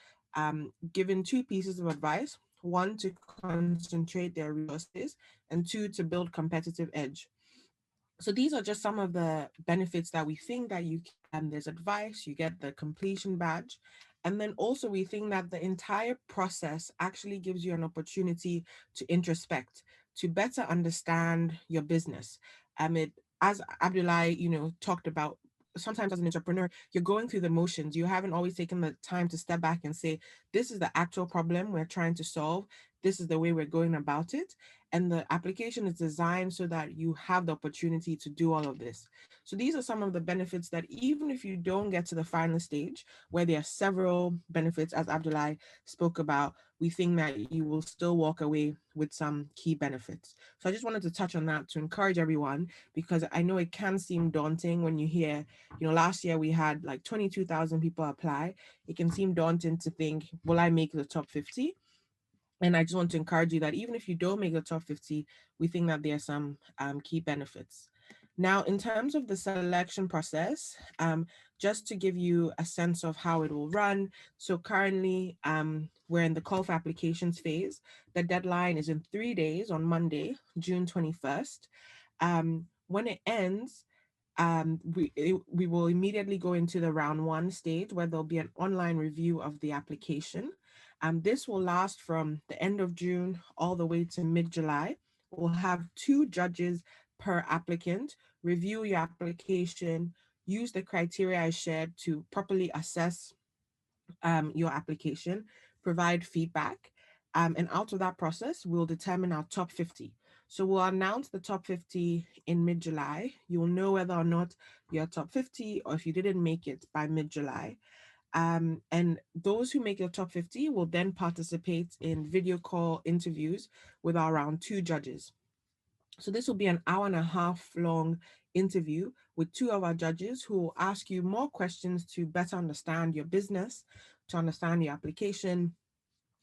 given two pieces of advice: one, to concentrate their resources, and two, to build competitive edge. So these are just some of the benefits that we think that you can. There's advice, you get the completion badge, and then also we think that the entire process actually gives you an opportunity to introspect, to better understand your business. As Abdullah, talked about, sometimes as an entrepreneur, you're going through the motions. You haven't always taken the time to step back and say, this is the actual problem we're trying to solve. This is the way we're going about it. And the application is designed so that you have the opportunity to do all of this. So these are some of the benefits that, even if you don't get to the final stage, where there are several benefits, as Abdullah spoke about, we think that you will still walk away with some key benefits. So I just wanted to touch on that to encourage everyone, because I know it can seem daunting when you hear, last year we had like 22,000 people apply. It can seem daunting to think, will I make the top 50? And I just want to encourage you that even if you don't make the top 50, we think that there are some key benefits. Now, in terms of the selection process, just to give you a sense of how it will run. So currently, we're in the call for applications phase. The deadline is in 3 days, on Monday, June 21st. When it ends, we will immediately go into the round one stage, where there'll be an online review of the application. This will last from the end of June all the way to mid-July. We'll have 2 judges per applicant review your application, use the criteria I shared to properly assess your application, provide feedback. And out of that process, we'll determine our top 50. So we'll announce the top 50 in mid-July. You'll know whether or not you're top 50, or if you didn't make it by mid-July. And those who make your top 50 will then participate in video call interviews with our round 2 judges. So this will be an hour and a half long interview with 2 of our judges, who will ask you more questions to better understand your business, to understand your application,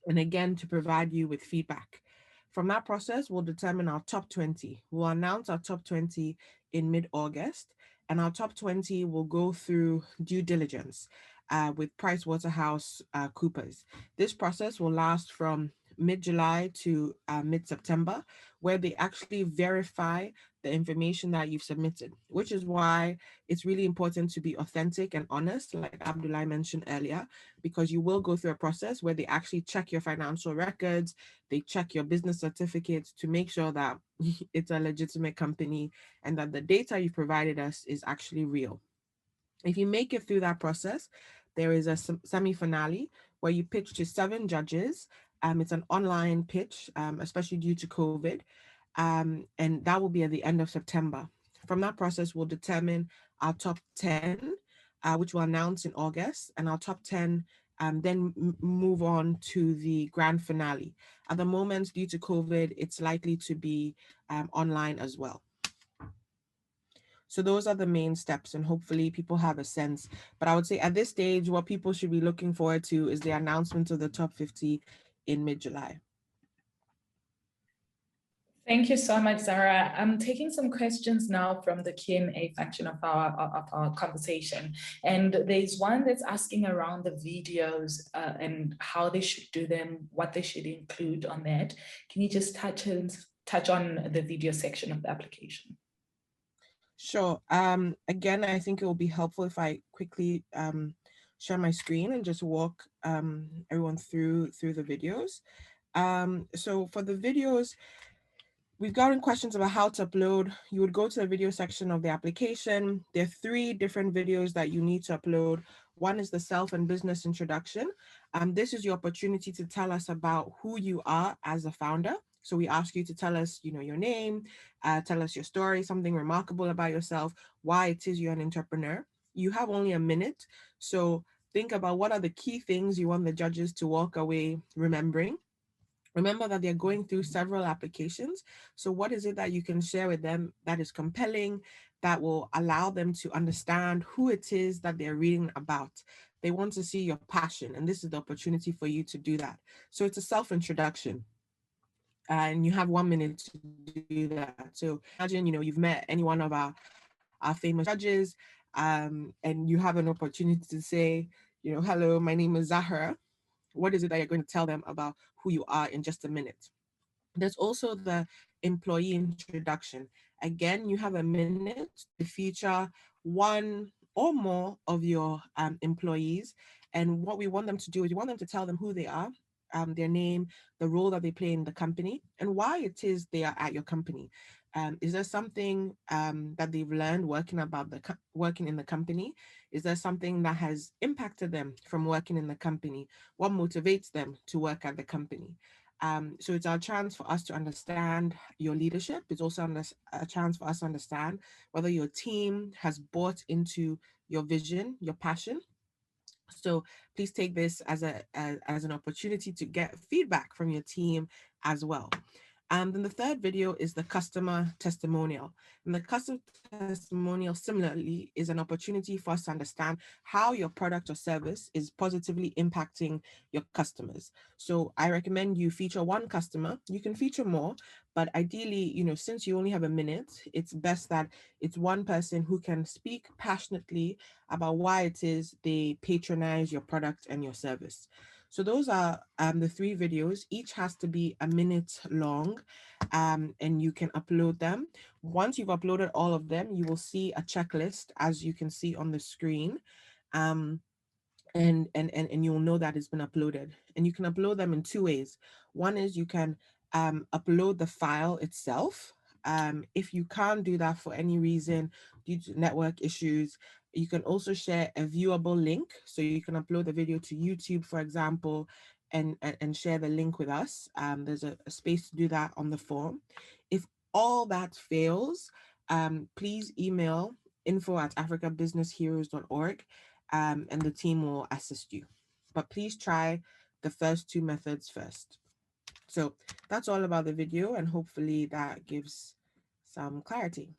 and again, to provide you with feedback. From that process, we'll determine our top 20. We'll announce our top 20 in mid-August, and our top 20 will go through due diligence with PricewaterhouseCoopers. This process will last from mid-July to mid-September, where they actually verify the information that you've submitted, which is why it's really important to be authentic and honest, like Abdullah mentioned earlier, because you will go through a process where they actually check your financial records, they check your business certificates to make sure that it's a legitimate company and that the data you provided us is actually real. If you make it through that process, there is a semi-finale where you pitch to 7 judges. It's an online pitch, especially due to COVID. And that will be at the end of September. From that process, we'll determine our top 10, which we'll announce in August, and our top 10 then move on to the grand finale. At the moment, due to COVID, it's likely to be online as well. So those are the main steps, and hopefully people have a sense. But I would say at this stage, what people should be looking forward to is the announcement of the top 50 in mid-July. Thank you so much, Zara. I'm taking some questions now from the Q&A function of our conversation. And there's one that's asking around the videos and how they should do them, what they should include on that. Can you just touch on the video section of the application? Sure. Again, I think it will be helpful if I quickly share my screen and just walk everyone through the videos. So for the videos, we've gotten questions about how to upload. You would go to the video section of the application. There are 3 different videos that you need to upload. One is the self and business introduction. This is your opportunity to tell us about who you are as a founder. So we ask you to tell us, your name, tell us your story, something remarkable about yourself, why it is you're an entrepreneur. You have only a minute. So think about what are the key things you want the judges to walk away remembering. Remember that they're going through several applications. So what is it that you can share with them that is compelling, that will allow them to understand who it is that they're reading about? They want to see your passion, and this is the opportunity for you to do that. So it's a self-introduction, and you have 1 minute to do that. So imagine, you've met any one of our famous judges, and you have an opportunity to say, hello, my name is Zahra. What is it that you're going to tell them about who you are in just a minute? There's also the employee introduction. Again, you have a minute to feature one or more of your employees. And what we want them to do is we want them to tell them who they are, their name, the role that they play in the company, and why it is they are at your company. Is there something that they've learned working in the company? Is there something that has impacted them from working in the company? What motivates them to work at the company? So it's our chance for us to understand your leadership. It's also a chance for us to understand whether your team has bought into your vision, your passion. So please take this as as an opportunity to get feedback from your team as well. Then the 3rd video is the customer testimonial. And the customer testimonial similarly is an opportunity for us to understand how your product or service is positively impacting your customers. So I recommend you feature 1 customer. You can feature more, but ideally, since you only have a minute, it's best that it's 1 person who can speak passionately about why it is they patronize your product and your service. So those are the 3 videos. Each has to be a minute long, and you can upload them. Once you've uploaded all of them, you will see a checklist, as you can see on the screen. And you'll know that it's been uploaded. And you can upload them in 2 ways. One is you can upload the file itself. If you can't do that for any reason due to network issues, you can also share a viewable link. So you can upload the video to YouTube, for example, and share the link with us. There's a space to do that on the form. If all that fails, please email info@africabusinessheroes.org, and the team will assist you. But please try the first 2 methods first. So that's all about the video, and hopefully that gives some clarity.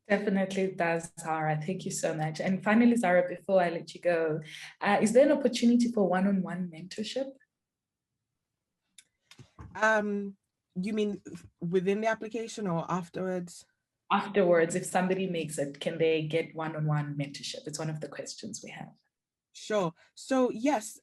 Definitely does, Zara. Thank you so much. And finally, Zara, before I let you go, is there an opportunity for one-on-one mentorship? You mean within the application or afterwards? Afterwards, if somebody makes it, can they get one-on-one mentorship? It's one of the questions we have. Sure. So yes,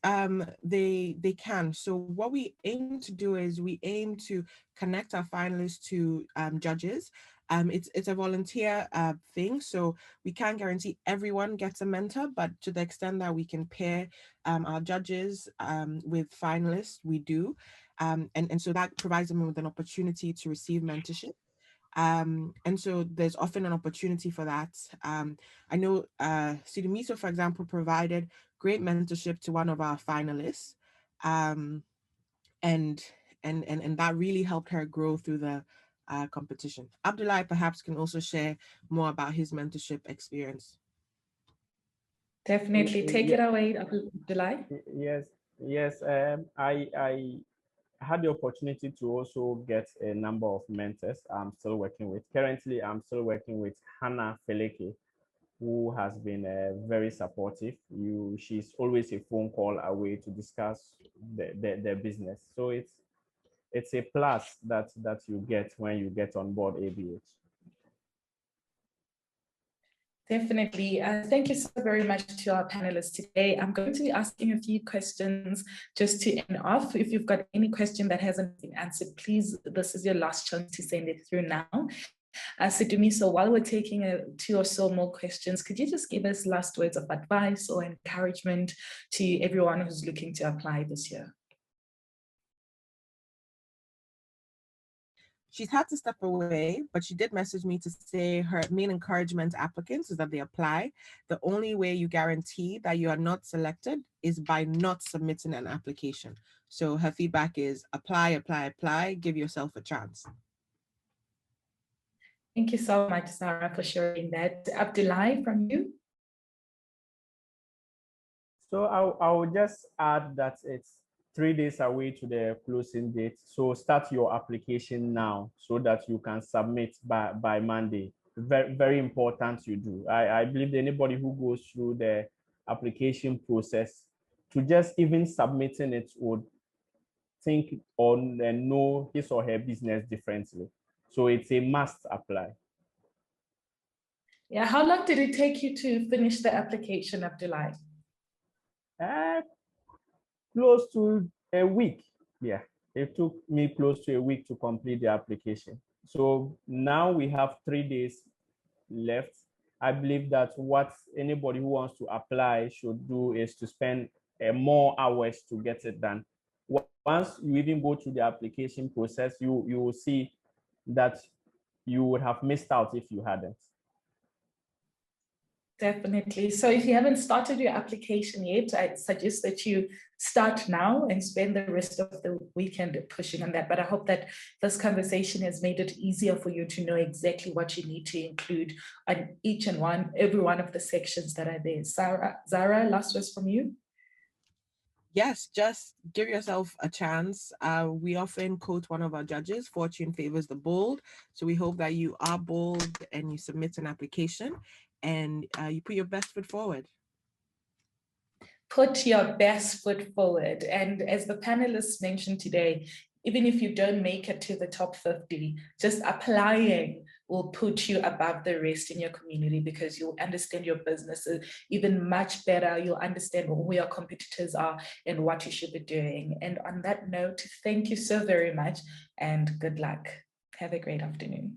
they can. So what we aim to do is we aim to connect our finalists to judges. It's a volunteer thing, so we can't guarantee everyone gets a mentor, but to the extent that we can pair our judges with finalists, we do. And so that provides them with an opportunity to receive mentorship. And so there's often an opportunity for that. I know Sidimiso, for example, provided great mentorship to one of our finalists, and that really helped her grow through the competition. Abdullah perhaps can also share more about his mentorship experience. Definitely, take it away, Abdullah. Yes. I had the opportunity to also get a number of mentors I'm still working with. Currently, I'm still working with Hannah Feleke, who has been very supportive. She's always a phone call away to discuss the business. So it's a plus that you get when you get on board ABH. Definitely. Thank you so very much to our panelists today. I'm going to be asking a few questions just to end off. If you've got any question that hasn't been answered, please, this is your last chance to send it through now. So Dumiso, while we're taking 2 or so more questions, could you just give us last words of advice or encouragement to everyone who's looking to apply this year? She's had to step away, but she did message me to say her main encouragement to applicants is that they apply. The only way you guarantee that you are not selected is by not submitting an application. So her feedback is apply, apply, apply, give yourself a chance. Thank you so much, Sarah, for sharing that. Abdullah, from you? So I will just add that it's 3 days away to the closing date. So start your application now so that you can submit by Monday. Very, very important you do. I believe anybody who goes through the application process to just even submitting it would think on and know his or her business differently. So it's a must apply. Yeah, how long did it take you to finish the application, Abdullah? Close to a week. Yeah, it took me close to a week to complete the application. So now we have 3 days left. I believe that what anybody who wants to apply should do is to spend more hours to get it done. Once you even go through the application process, you will see that you would have missed out if you hadn't. Definitely. So if you haven't started your application yet, I suggest that you start now and spend the rest of the weekend pushing on that. But I hope that this conversation has made it easier for you to know exactly what you need to include on every one of the sections that are there. Zara, last words from you? Yes, just give yourself a chance. We often quote one of our judges, fortune favors the bold. So we hope that you are bold and you submit an application and you put your best foot forward. Put your best foot forward. And as the panelists mentioned today, even if you don't make it to the top 50, just applying will put you above the rest in your community because you'll understand your business even much better. You'll understand who your competitors are and what you should be doing. And on that note, thank you so very much and good luck. Have a great afternoon.